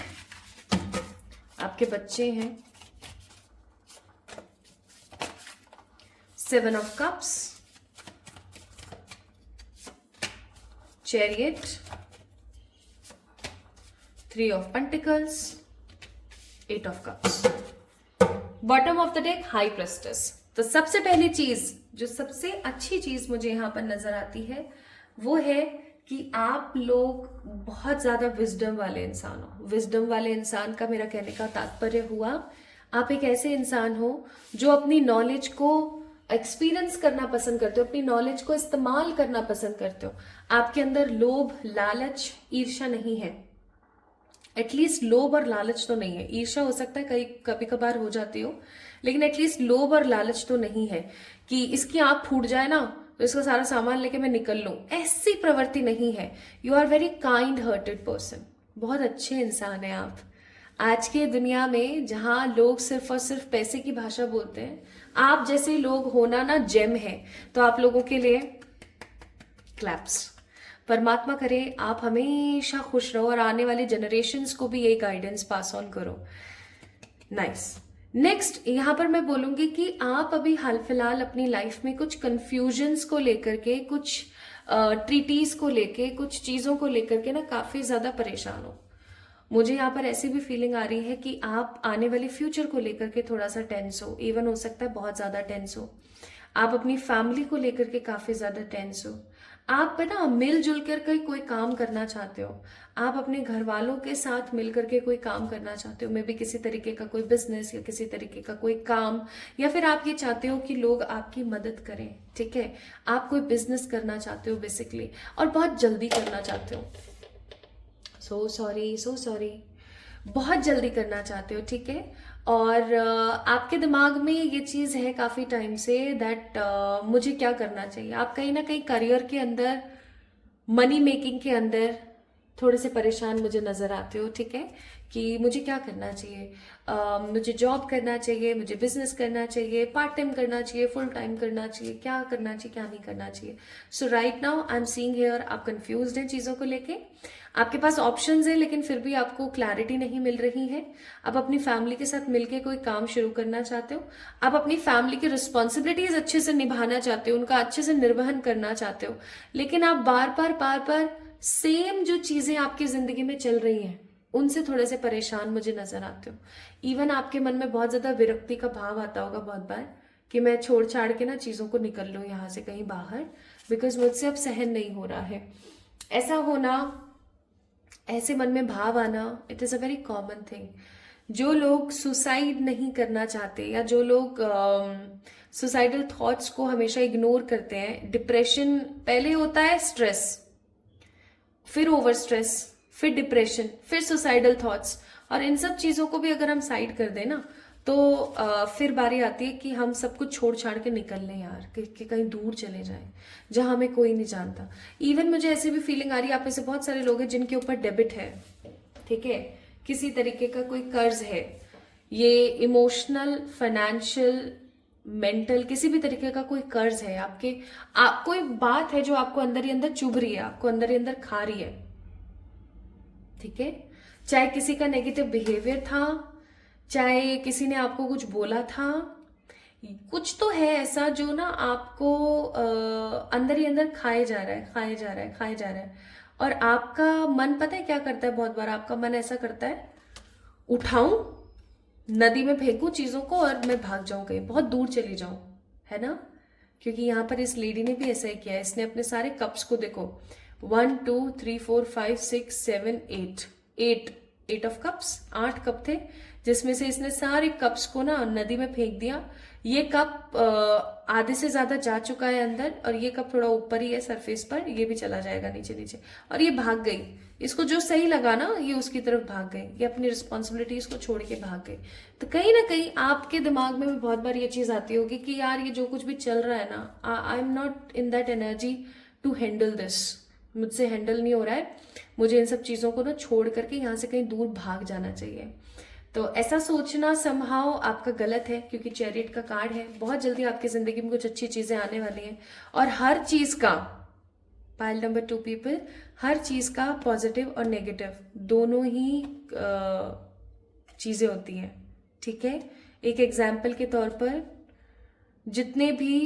A: आपके बच्चे हैं, 7 of cups, chariot, 3 of pentacles, 8 of cups, bottom of the deck high प्रेस्टेस। तो सबसे पहली चीज, जो सबसे अच्छी चीज मुझे यहां पर नजर आती है, वो है कि आप लोग बहुत ज्यादा विजडम वाले इंसान हो। विजडम वाले इंसान का मेरा कहने का तात्पर्य हुआ, आप एक ऐसे इंसान हो जो अपनी नॉलेज को एक्सपीरियंस करना पसंद करते हो, अपनी नॉलेज को इस्तेमाल करना पसंद करते हो। आपके अंदर लोभ, लालच, ईर्ष्या नहीं है। एटलीस्ट लोभ और लालच तो नहीं है। ईर्ष्या हो सकता है कहीं कभी कभार हो जाती हो, लेकिन एटलीस्ट लोभ और लालच तो नहीं है कि इसकी आंख फूट जाए ना तो इसका सारा सामान लेके मैं निकल लूं, ऐसी प्रवृत्ति नहीं है। You are very kind hearted person, बहुत अच्छे इंसान है आप। आज के दुनिया में जहां लोग सिर्फ और सिर्फ पैसे की भाषा बोलते हैं, आप जैसे लोग होना ना जेम है। तो आप लोगों के लिए क्लैप्स। परमात्मा करे आप हमेशा खुश रहो और आने वाले जनरेशन्स को भी यही गाइडेंस पास ऑन करो। नाइस। नेक्स्ट यहाँ पर मैं बोलूंगी कि आप अभी हाल फिलहाल अपनी लाइफ में कुछ कंफ्यूजन्स को लेकर के, कुछ ट्रीटीज को लेके, कुछ चीजों को लेकर के ना काफी ज्यादा परेशान हो। मुझे यहाँ पर ऐसी भी फीलिंग आ रही है कि आप आने वाले फ्यूचर को लेकर के थोड़ा सा टेंस हो, इवन हो सकता है बहुत ज्यादा टेंस हो। आप अपनी फैमिली को लेकर के काफी ज्यादा टेंस हो। आप ना मिलजुल कर कोई काम करना चाहते हो, आप अपने घर वालों के साथ मिलकर के कोई काम करना चाहते हो, मे बी किसी तरीके का कोई बिजनेस या किसी तरीके का कोई काम, या फिर आप ये चाहते हो कि लोग आपकी मदद करें। ठीक है, आप कोई बिजनेस करना चाहते हो बेसिकली, और बहुत जल्दी करना चाहते हो। सो सॉरी, बहुत जल्दी करना चाहते हो। ठीक है, और आपके दिमाग में ये चीज है काफी टाइम से दैट मुझे क्या करना चाहिए। आप कहीं ना कहीं करियर के अंदर, मनी मेकिंग के अंदर थोड़े से परेशान मुझे नजर आते हो, ठीक है, कि मुझे क्या करना चाहिए, मुझे जॉब करना चाहिए, मुझे बिजनेस करना चाहिए, पार्ट टाइम करना चाहिए, फुल टाइम करना चाहिए, क्या करना चाहिए क्या नहीं करना चाहिए। So right now I am seeing here आप कंफ्यूज्ड हैं चीज़ों को लेके, आपके पास ऑप्शंस है लेकिन फिर भी आपको क्लैरिटी नहीं मिल रही है। आप अपनी फैमिली के साथ मिलके कोई काम शुरू करना चाहते हो, आप अपनी फैमिली की रिस्पॉन्सिबिलिटीज अच्छे से निभाना चाहते हो, उनका अच्छे से निर्वहन करना चाहते हो, लेकिन आप बार बार सेम जो चीजें आपकी जिंदगी में चल रही हैं उनसे थोड़े से परेशान मुझे नजर आते हो। इवन आपके मन में बहुत ज्यादा विरक्ति का भाव आता होगा बहुत बार कि मैं छोड़ छाड़ के ना चीजों को निकल लूं यहाँ से कहीं बाहर, बिकॉज मुझसे अब सहन नहीं हो रहा है। ऐसा होना, ऐसे मन में भाव आना, it is a very common thing. जो लोग सुसाइड नहीं करना चाहते या जो लोग सुसाइडल थॉट्स को हमेशा इग्नोर करते हैं, डिप्रेशन पहले होता है स्ट्रेस, फिर ओवर स्ट्रेस, फिर डिप्रेशन, फिर सुसाइडल थॉट्स, और इन सब चीजों को भी अगर हम साइड कर दें ना तो फिर बारी आती है कि हम सब कुछ छोड़ छाड़ के निकल लें यार, कि कहीं दूर चले जाएं जहां हमें कोई नहीं जानता। इवन मुझे ऐसी भी फीलिंग आ रही है, आप में से बहुत सारे लोग हैं जिनके ऊपर डेबिट है, ठीक है, किसी तरीके का कोई कर्ज है, ये इमोशनल, फाइनेंशियल, मेंटल, किसी भी तरीके का कोई कर्ज है आपके, कोई बात है जो आपको अंदर ही अंदर चुभ रही है, आपको अंदर ही अंदर खा रही है, ठीक है। चाहे किसी का नेगेटिव बिहेवियर था, चाहे किसी ने आपको कुछ बोला था, कुछ तो है ऐसा जो ना आपको अंदर ही अंदर खाए जा रहा है, खाए जा रहा है, खाए जा रहा है। और आपका मन पता है क्या करता है, बहुत बार आपका मन ऐसा करता है, उठाऊं, नदी में फेंकूं चीजों को और मैं भाग जाऊं, कहीं बहुत दूर चली जाऊं, है ना। क्योंकि यहाँ पर इस लेडी ने भी ऐसा ही किया है, इसने अपने सारे कप्स को देखो, 1 2 3 4 5 6 7 8 8 ऑफ कप्स, 8 कप थे, जिसमें से इसने सारे कप्स को ना नदी में फेंक दिया। ये कप आधे से ज्यादा जा चुका है अंदर, और ये कप थोड़ा ऊपर ही है सरफेस पर, ये भी चला जाएगा नीचे नीचे। और ये भाग गई, इसको जो सही लगा ना ये उसकी तरफ भाग गई, ये अपनी रिस्पॉन्सिबिलिटीज को छोड़ के भाग गई। तो कहीं ना कहीं आपके दिमाग में भी बहुत बार ये चीज आती होगी कि यार ये जो कुछ भी चल रहा है ना, I am not in that energy to handle this, मुझसे हैंडल नहीं हो रहा है, मुझे इन सब चीजों को ना छोड़ करके यहाँ से कहीं दूर भाग जाना चाहिए। तो ऐसा सोचना समहाउ आपका गलत है, क्योंकि चैरियट का कार्ड है, बहुत जल्दी आपकी जिंदगी में कुछ अच्छी चीजें आने वाली हैं। और हर चीज का, पाइल नंबर 2 पीपल, हर चीज का पॉजिटिव और नेगेटिव दोनों ही चीजें होती हैं, ठीक है। एक एग्जाम्पल के तौर पर, जितने भी,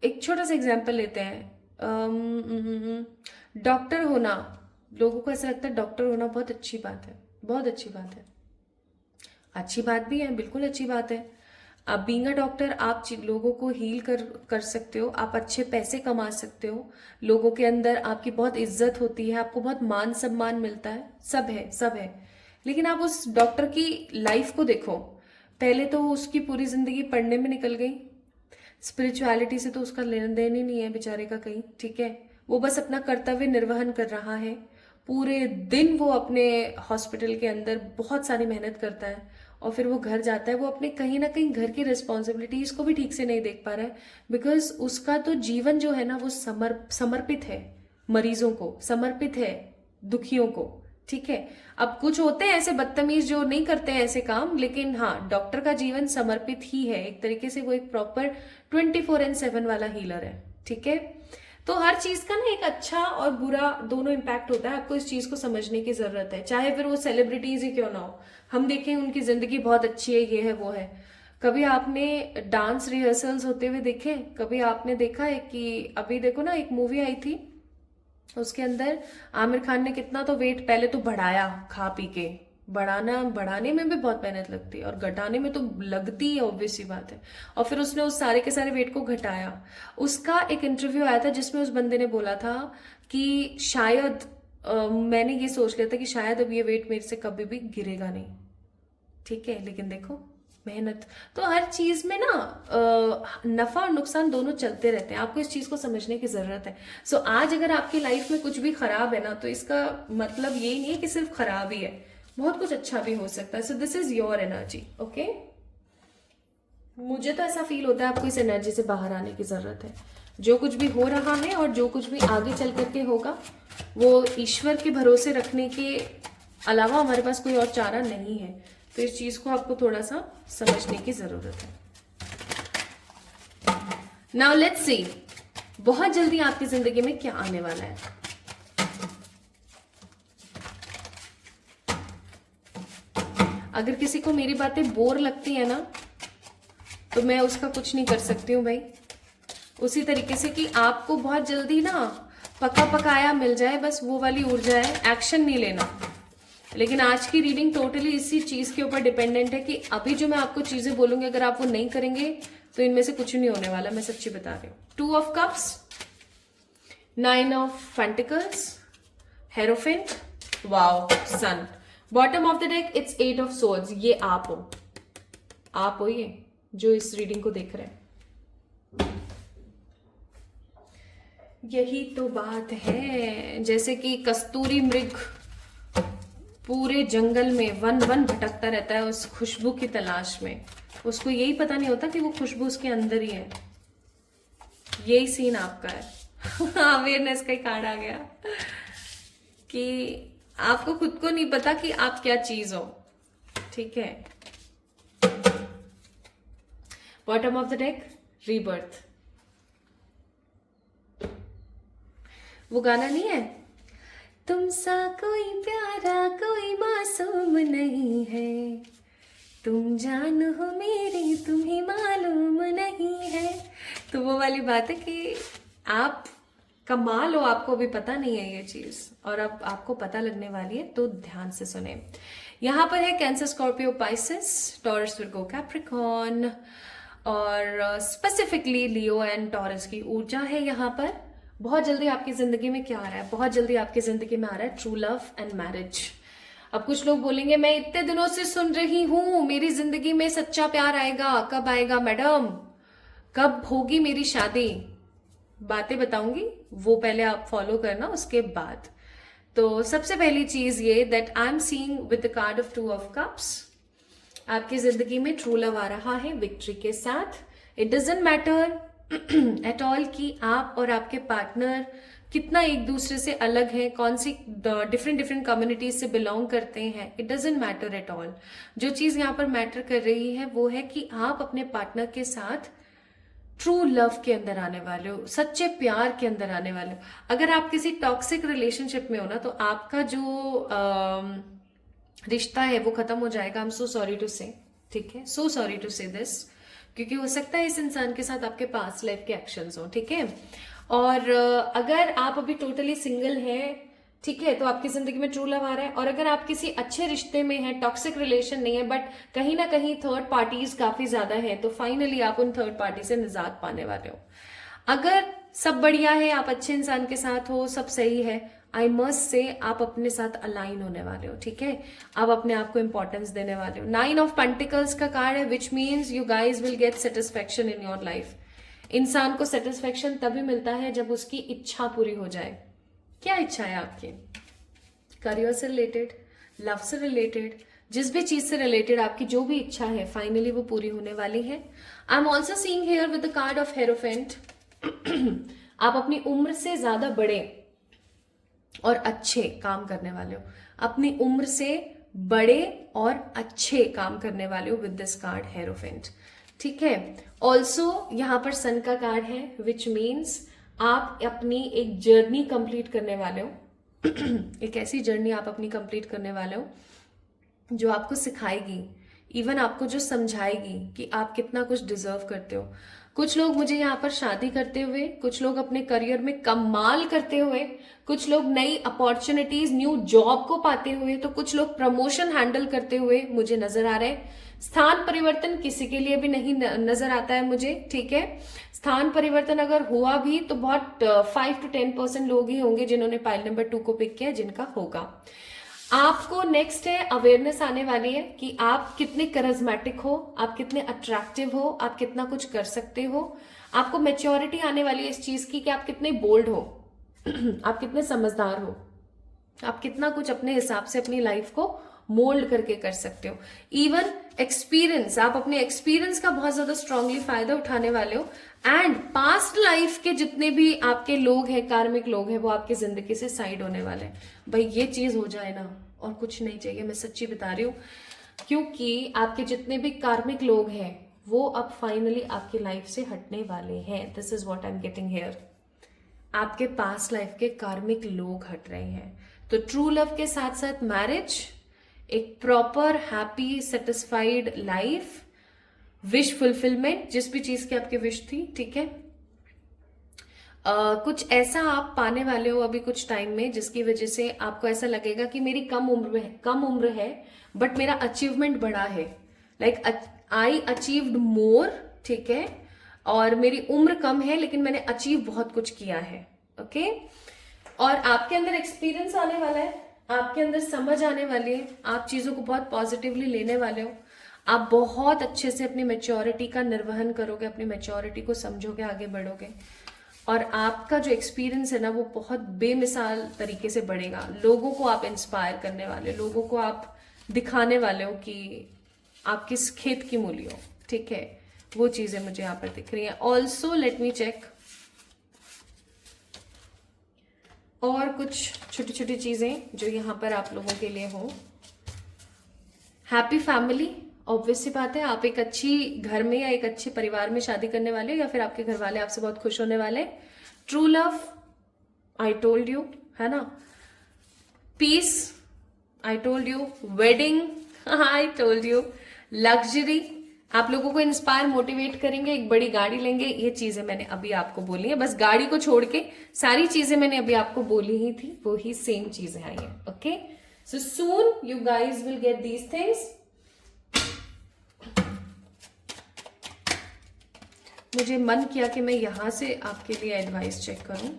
A: एक छोटा सा एग्जाम्पल लेते हैं, डॉक्टर होना, लोगों को ऐसा लगता है डॉक्टर होना बहुत अच्छी बात है, बहुत अच्छी बात है, अच्छी बात भी है, बिल्कुल अच्छी बात है। अब बीइंग अ डॉक्टर आप लोगों को हील कर सकते हो, आप अच्छे पैसे कमा सकते हो, लोगों के अंदर आपकी बहुत इज्जत होती है, आपको बहुत मान सम्मान मिलता है, सब है, सब है। लेकिन आप उस डॉक्टर की लाइफ को देखो, पहले तो उसकी पूरी जिंदगी पढ़ने में निकल गई, स्पिरिचुअलिटी से तो उसका लेन देन ही नहीं है बेचारे का कहीं, ठीक है। वो बस अपना कर्तव्य निर्वहन कर रहा है, पूरे दिन वो अपने हॉस्पिटल के अंदर बहुत सारी मेहनत करता है, और फिर वो घर जाता है, वो अपने कहीं ना कहीं घर की रिस्पॉन्सिबिलिटीज को भी ठीक से नहीं देख पा रहा है, बिकॉज उसका तो जीवन जो है ना वो समर्पित है मरीजों को, समर्पित है दुखियों को, ठीक है। अब कुछ होते हैं ऐसे बदतमीज जो नहीं करते हैं ऐसे काम, लेकिन हाँ, डॉक्टर का जीवन समर्पित ही है एक तरीके से, वो एक प्रॉपर 24/7 वाला हीलर है, ठीक है। तो हर चीज का ना एक अच्छा और बुरा दोनों इम्पैक्ट होता है, आपको इस चीज को समझने की जरूरत है। चाहे फिर वो सेलिब्रिटीज ही क्यों ना हो, हम देखें उनकी जिंदगी बहुत अच्छी है, ये है वो है, कभी आपने डांस रिहर्सल्स होते हुए देखे, कभी आपने देखा है कि अभी देखो ना एक मूवी आई थी, उसके अंदर आमिर खान ने कितना तो वेट पहले तो बढ़ाया खा पी के, बढ़ाने में भी बहुत मेहनत लगती है और घटाने में तो लगती है, ऑब्वियस सी बात है। और फिर उसने उस सारे के सारे वेट को घटाया। उसका एक इंटरव्यू आया था जिसमें उस बंदे ने बोला था कि शायद मैंने ये सोच लिया था कि शायद अब ये वेट मेरे से कभी भी गिरेगा नहीं, ठीक है। लेकिन देखो मेहनत, तो हर चीज में ना नफा और नुकसान दोनों चलते रहते हैं, आपको इस चीज को समझने की जरूरत है। सो आज अगर आपकी लाइफ में कुछ भी खराब है ना, तो इसका मतलब यही नहीं है कि सिर्फ खराब ही है, बहुत कुछ अच्छा भी हो सकता है। So this is your energy, okay. मुझे तो ऐसा फील होता है आपको इस एनर्जी से बाहर आने की जरूरत है। जो कुछ भी हो रहा है और जो कुछ भी आगे चल करके होगा वो ईश्वर के भरोसे रखने के अलावा हमारे पास कोई और चारा नहीं है। तो इस चीज को आपको थोड़ा सा समझने की जरूरत है। नाउ लेट्स सी बहुत जल्दी आपकी जिंदगी में क्या आने वाला है। अगर किसी को मेरी बातें बोर लगती है ना तो मैं उसका कुछ नहीं कर सकती हूँ भाई। उसी तरीके से कि आपको बहुत जल्दी ना पका पकाया मिल जाए, बस वो वाली ऊर्जा है, एक्शन नहीं लेना। लेकिन आज की रीडिंग टोटली इसी चीज के ऊपर डिपेंडेंट है कि अभी जो मैं आपको चीजें बोलूंगी अगर आप वो नहीं करेंगे तो इनमें से कुछ नहीं होने वाला, मैं सच्ची बता रही हूँ। 2 of cups, 9 of pentacles, hierophant, wow, sun. Bottom of the deck it's 8 of swords. ये आप हो ये जो इस रीडिंग को देख रहे हैं। यही तो बात है, जैसे कि कस्तूरी मृग पूरे जंगल में वन वन भटकता रहता है उस खुशबू की तलाश में। उसको यही पता नहीं होता कि वो खुशबू उसके अंदर ही है। यही सीन आपका है। अवेयरनेस का ही कार्ड आ गया कि आपको खुद को नहीं पता कि आप क्या चीज हो। ठीक है। Bottom of the deck, rebirth. वो गाना नहीं है, तुम सा कोई प्यारा कोई मासूम नहीं है, तुम जान हो मेरी तुम्हें मालूम नहीं है। तो वो वाली बात है कि आप कमाल हो, आपको अभी पता नहीं है ये चीज और अब आपको पता लगने वाली है, तो ध्यान से सुने। यहाँ पर है cancer, Scorpio, Pisces, taurus, Virgo, Capricorn और स्पेसिफिकली लियो एंड टॉरस की ऊर्जा है यहाँ पर। बहुत जल्दी आपकी जिंदगी में क्या आ रहा है? बहुत जल्दी आपकी जिंदगी में आ रहा है ट्रू लव एंड मैरिज। अब कुछ लोग बोलेंगे मैं इतने दिनों से सुन रही हूं मेरी जिंदगी में सच्चा प्यार आएगा, कब आएगा मैडम, कब होगी मेरी शादी? बातें बताऊंगी, वो पहले आप फॉलो करना, उसके बाद। तो सबसे पहली चीज ये that I am seeing with the card of 2 of cups, आपकी जिंदगी में ट्रू लव आ रहा है विक्ट्री के साथ। It doesn't matter at all कि आप और आपके पार्टनर कितना एक दूसरे से अलग है, कौन सी डिफरेंट कम्युनिटीज से बिलोंग करते हैं, it doesn't matter at all. जो चीज यहाँ पर मैटर कर रही है वो है कि आप अपने पार्टनर के साथ ट्रू लव के अंदर आने वाले हो, सच्चे प्यार के अंदर आने वाले हो। अगर आप किसी टॉक्सिक रिलेशनशिप में हो ना तो आपका जो रिश्ता है वो खत्म हो जाएगा। I am so sorry to say, ठीक है, so sorry to say this, क्योंकि हो सकता है इस इंसान के साथ आपके पास्ट लाइफ के एक्शंस हो, ठीक है। और अगर आप अभी टोटली सिंगल हैं, ठीक है, तो आपकी जिंदगी में ट्रू लव आ रहा है। और अगर आप किसी अच्छे रिश्ते में हैं, टॉक्सिक रिलेशन नहीं है, बट कहीं ना कहीं थर्ड पार्टीज काफी ज्यादा है, तो फाइनली आप उन थर्ड पार्टी से निजात पाने वाले हो। अगर सब बढ़िया है, आप अच्छे इंसान के साथ हो, सब सही है, आई मस्ट से आप अपने साथ अलाइन होने वाले हो, ठीक है। आप अपने आप को इंपॉर्टेंस देने वाले हो। 9 ऑफ पेंटिकल्स का कार्ड है, which means you guys will get satisfaction in your life. इंसान को सेटिस्फेक्शन तभी मिलता है जब उसकी इच्छा पूरी हो जाए। क्या इच्छा है आपकी? करियर से रिलेटेड, लव से रिलेटेड, जिस भी चीज से रिलेटेड आपकी जो भी इच्छा है फाइनली वो पूरी होने वाली है। I am also seeing here with the card of hierophant. आप अपनी उम्र से ज्यादा बड़े और अच्छे काम करने वाले हो, अपनी उम्र से बड़े और अच्छे काम करने वाले हो विद दिस कार्ड हेरोफेंट, ठीक है। ऑल्सो यहाँ पर सन का कार्ड है, विच मीन्स आप अपनी एक जर्नी कंप्लीट करने वाले हो। एक ऐसी जर्नी आप अपनी कंप्लीट करने वाले हो जो आपको सिखाएगी, इवन आपको जो समझाएगी कि आप कितना कुछ डिजर्व करते हो। कुछ लोग मुझे यहाँ पर शादी करते हुए, कुछ लोग अपने करियर में कमाल करते हुए, कुछ लोग नई अपॉर्चुनिटीज, न्यू जॉब को पाते हुए, तो कुछ लोग प्रमोशन हैंडल करते हुए मुझे नजर आ रहे हैं। स्थान परिवर्तन किसी के लिए भी नहीं नजर आता है मुझे, ठीक है। स्थान परिवर्तन अगर हुआ भी तो बहुत 5 to 10% लोग ही होंगे जिन्होंने पाइल नंबर 2 को पिक किया, जिनका होगा। आपको नेक्स्ट है अवेयरनेस आने वाली है कि आप कितने करिज्मेटिक हो, आप कितने अट्रैक्टिव हो, आप कितना कुछ कर सकते हो। आपको मैच्योरिटी आने वाली है इस चीज की कि आप कितने बोल्ड हो, आप कितने समझदार हो, आप कितना कुछ अपने हिसाब से अपनी लाइफ को मोल्ड करके कर सकते हो। इवन एक्सपीरियंस, आप अपने एक्सपीरियंस का बहुत ज्यादा स्ट्रांगली फायदा उठाने वाले हो। एंड पास्ट लाइफ के जितने भी आपके लोग हैं, कार्मिक लोग हैं, वो आपकी जिंदगी से साइड होने वाले हैं। भाई ये चीज हो जाए ना, और कुछ नहीं चाहिए, मैं सच्ची बता रही हूँ। क्योंकि आपके जितने भी कार्मिक लोग हैं वो अब फाइनली आपकी लाइफ से हटने वाले हैं। This is what I am getting hair. आपके पास्ट लाइफ के कार्मिक लोग हट रहे हैं। तो ट्रू लव के साथ साथ मैरिज, एक proper happy satisfied life, wish fulfilment, जिस भी चीज की आपकी विश थी, ठीक है। कुछ ऐसा आप पाने वाले हो अभी कुछ टाइम में जिसकी वजह से आपको ऐसा लगेगा कि मेरी कम उम्र है बट मेरा अचीवमेंट बड़ा है। लाइक आई अचीव्ड मोर, ठीक है, और मेरी उम्र कम है लेकिन मैंने अचीव बहुत कुछ किया है। ओके, और आपके अंदर एक्सपीरियंस आने वाला है, आपके अंदर समझ आने वाली है, आप चीजों को बहुत पॉजिटिवली लेने वाले हो। आप बहुत अच्छे से अपनी मेच्योरिटी का निर्वहन करोगे, अपनी मेच्योरिटी को समझोगे, आगे बढ़ोगे, और आपका जो एक्सपीरियंस है ना वो बहुत बेमिसाल तरीके से बढ़ेगा। लोगों को आप इंस्पायर करने वाले, लोगों को आप दिखाने वाले हो कि आप किस खेत की मूली हो, ठीक है। वो चीजें मुझे यहाँ पर दिख रही हैं। ऑल्सो लेट मी चेक और कुछ छोटी छोटी चीजें जो यहाँ पर आप लोगों के लिए हो। हैप्पी फैमिली, ऑब्वियस सी बात है, आप एक अच्छी घर में या एक अच्छे परिवार में शादी करने वाले हो, या फिर आपके घर वाले आपसे बहुत खुश होने वाले। True love, I told you, है ना। Peace, I told you. Wedding, I told you. Luxury, आप लोगों को इंस्पायर मोटिवेट करेंगे, एक बड़ी गाड़ी लेंगे, ये चीजें मैंने अभी आपको बोली है। बस गाड़ी को छोड़ के सारी चीजें मैंने अभी आपको बोली ही थी, वो ही सेम चीजें आई हैं। Okay, so soon you guys will get these things. मुझे मन किया कि मैं यहां से आपके लिए एडवाइस चेक करूं।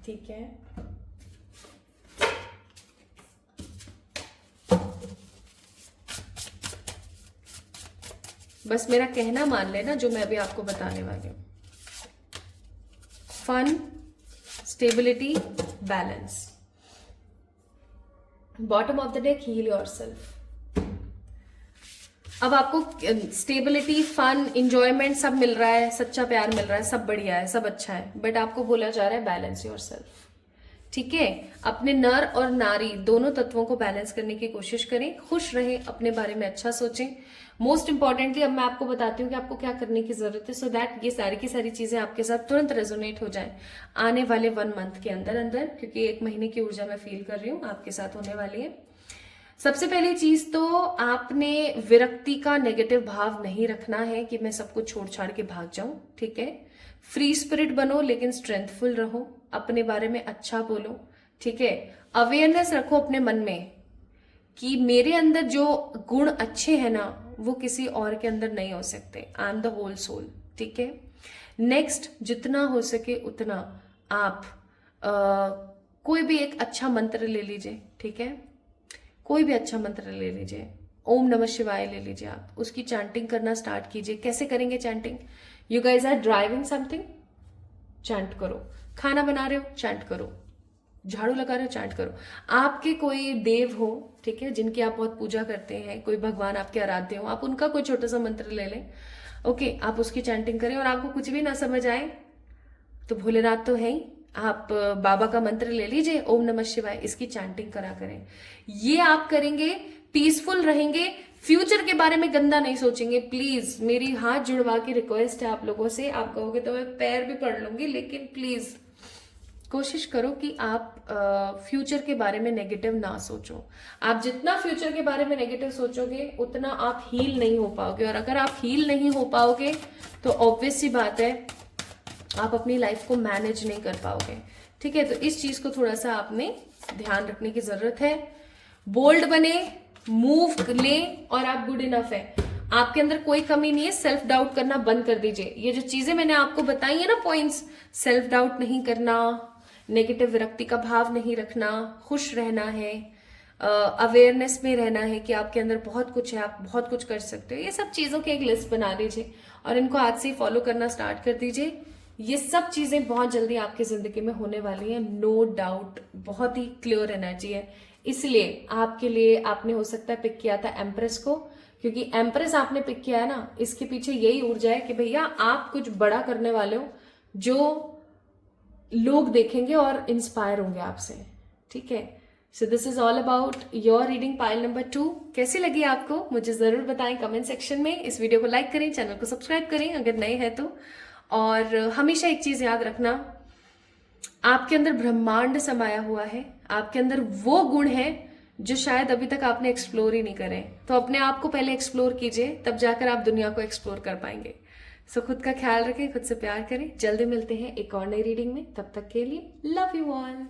A: ठीक है, बस मेरा कहना मान लेना जो मैं अभी आपको बताने वाली हूं। Fun, stability, balance. Bottom of the deck, heal yourself. अब आपको स्टेबिलिटी, फन, इंजॉयमेंट सब मिल रहा है, सच्चा प्यार मिल रहा है, सब बढ़िया है, सब अच्छा है, बट आपको बोला जा रहा है बैलेंस योरसेल्फ। ठीक है, अपने नर और नारी दोनों तत्वों को बैलेंस करने की कोशिश करें, खुश रहें, अपने बारे में अच्छा सोचें। मोस्ट इंपॉर्टेंटली अब मैं आपको बताती हूँ कि आपको क्या करने की जरूरत है, सो दैट ये सारी की सारी चीजें आपके साथ तुरंत रेजोनेट हो जाए आने वाले 1 मंथ के अंदर अंदर, क्योंकि 1 महीने की ऊर्जा मैं फील कर रही हूँ आपके साथ होने वाली है। सबसे पहली चीज तो आपने विरक्ति का नेगेटिव भाव नहीं रखना है कि मैं सब कुछ छोड़ छाड़ के भाग जाऊं, ठीक है। फ्री स्पिरिट बनो लेकिन स्ट्रेंथफुल रहो, अपने बारे में अच्छा बोलो, ठीक है। अवेयरनेस रखो अपने मन में कि मेरे अंदर जो गुण अच्छे हैं ना वो किसी और के अंदर नहीं हो सकते। I am the whole soul, ठीक है। नेक्स्ट, जितना हो सके उतना आप कोई भी एक अच्छा मंत्र ले लीजिए, ठीक है। कोई भी अच्छा मंत्र ले लीजिए, ओम नमः शिवाय ले लीजिए, आप उसकी चैंटिंग करना स्टार्ट कीजिए। कैसे करेंगे chanting? You guys are driving something, chant करो। खाना बना रहे हो, चैंट करो। झाड़ू लगा रहे हो, चैंट करो। आपके कोई देव हो, ठीक है, जिनकी आप बहुत पूजा करते हैं, कोई भगवान आपके आराध्य हो, आप उनका कोई छोटा सा मंत्र ले लें, ओके, आप उसकी चैंटिंग करें। और आपको कुछ भी ना समझ आए तो भोलेनाथ तो है ही, आप बाबा का मंत्र ले लीजिए, ओम नमः शिवाय, इसकी चैंटिंग करा करें। ये आप करेंगे, पीसफुल रहेंगे, फ्यूचर के बारे में गंदा नहीं सोचेंगे। प्लीज मेरी हाथ जुड़वा के रिक्वेस्ट है आप लोगों से, आप कहोगे तो मैं पैर भी पड़ लूंगी, लेकिन प्लीज कोशिश करो कि आप फ्यूचर के बारे में नेगेटिव ना सोचो। आप जितना फ्यूचर के बारे में नेगेटिव सोचोगे उतना आप हील नहीं हो पाओगे, और अगर आप हील नहीं हो पाओगे तो ऑब्वियस सी बात है आप अपनी लाइफ को मैनेज नहीं कर पाओगे, ठीक है। तो इस चीज को थोड़ा सा आपने ध्यान रखने की जरूरत है। बोल्ड बने, मूव ले, और आप गुड इनफ है, आपके अंदर कोई कमी नहीं है। सेल्फ डाउट करना बंद कर दीजिए। ये जो चीजें मैंने आपको बताई है ना पॉइंट्स, सेल्फ डाउट नहीं करना, नेगेटिव विरक्ति का भाव नहीं रखना, खुश रहना है, अवेयरनेस में रहना है कि आपके अंदर बहुत कुछ है, आप बहुत कुछ कर सकते हो। ये सब चीजों की एक लिस्ट बना लीजिए और इनको आज से ही फॉलो करना स्टार्ट कर दीजिए। ये सब चीजें बहुत जल्दी आपकी जिंदगी में होने वाली हैं, नो डाउट। बहुत ही क्लियर एनर्जी है, इसलिए आपके लिए आपने हो सकता है पिक किया था एम्प्रेस को, क्योंकि एम्प्रेस आपने पिक किया है ना, इसके पीछे यही ऊर्जा है कि भैया आप कुछ बड़ा करने वाले हो जो लोग देखेंगे और इंस्पायर होंगे आपसे। ठीक है, so this is all about your reading pile number 2। कैसी लगी आपको मुझे जरूर बताएं कमेंट सेक्शन में। इस वीडियो को लाइक करें, चैनल को सब्सक्राइब करें अगर नए हैं तो। और हमेशा एक चीज याद रखना, आपके अंदर ब्रह्मांड समाया हुआ है, आपके अंदर वो गुण है जो शायद अभी तक आपने एक्सप्लोर ही नहीं करे। तो अपने आप को पहले एक्सप्लोर कीजिए, तब जाकर आप दुनिया को एक्सप्लोर कर पाएंगे। सो खुद का ख्याल रखें, खुद से प्यार करें। जल्दी मिलते हैं एक और नई रीडिंग में, तब तक के लिए लव यू ऑल।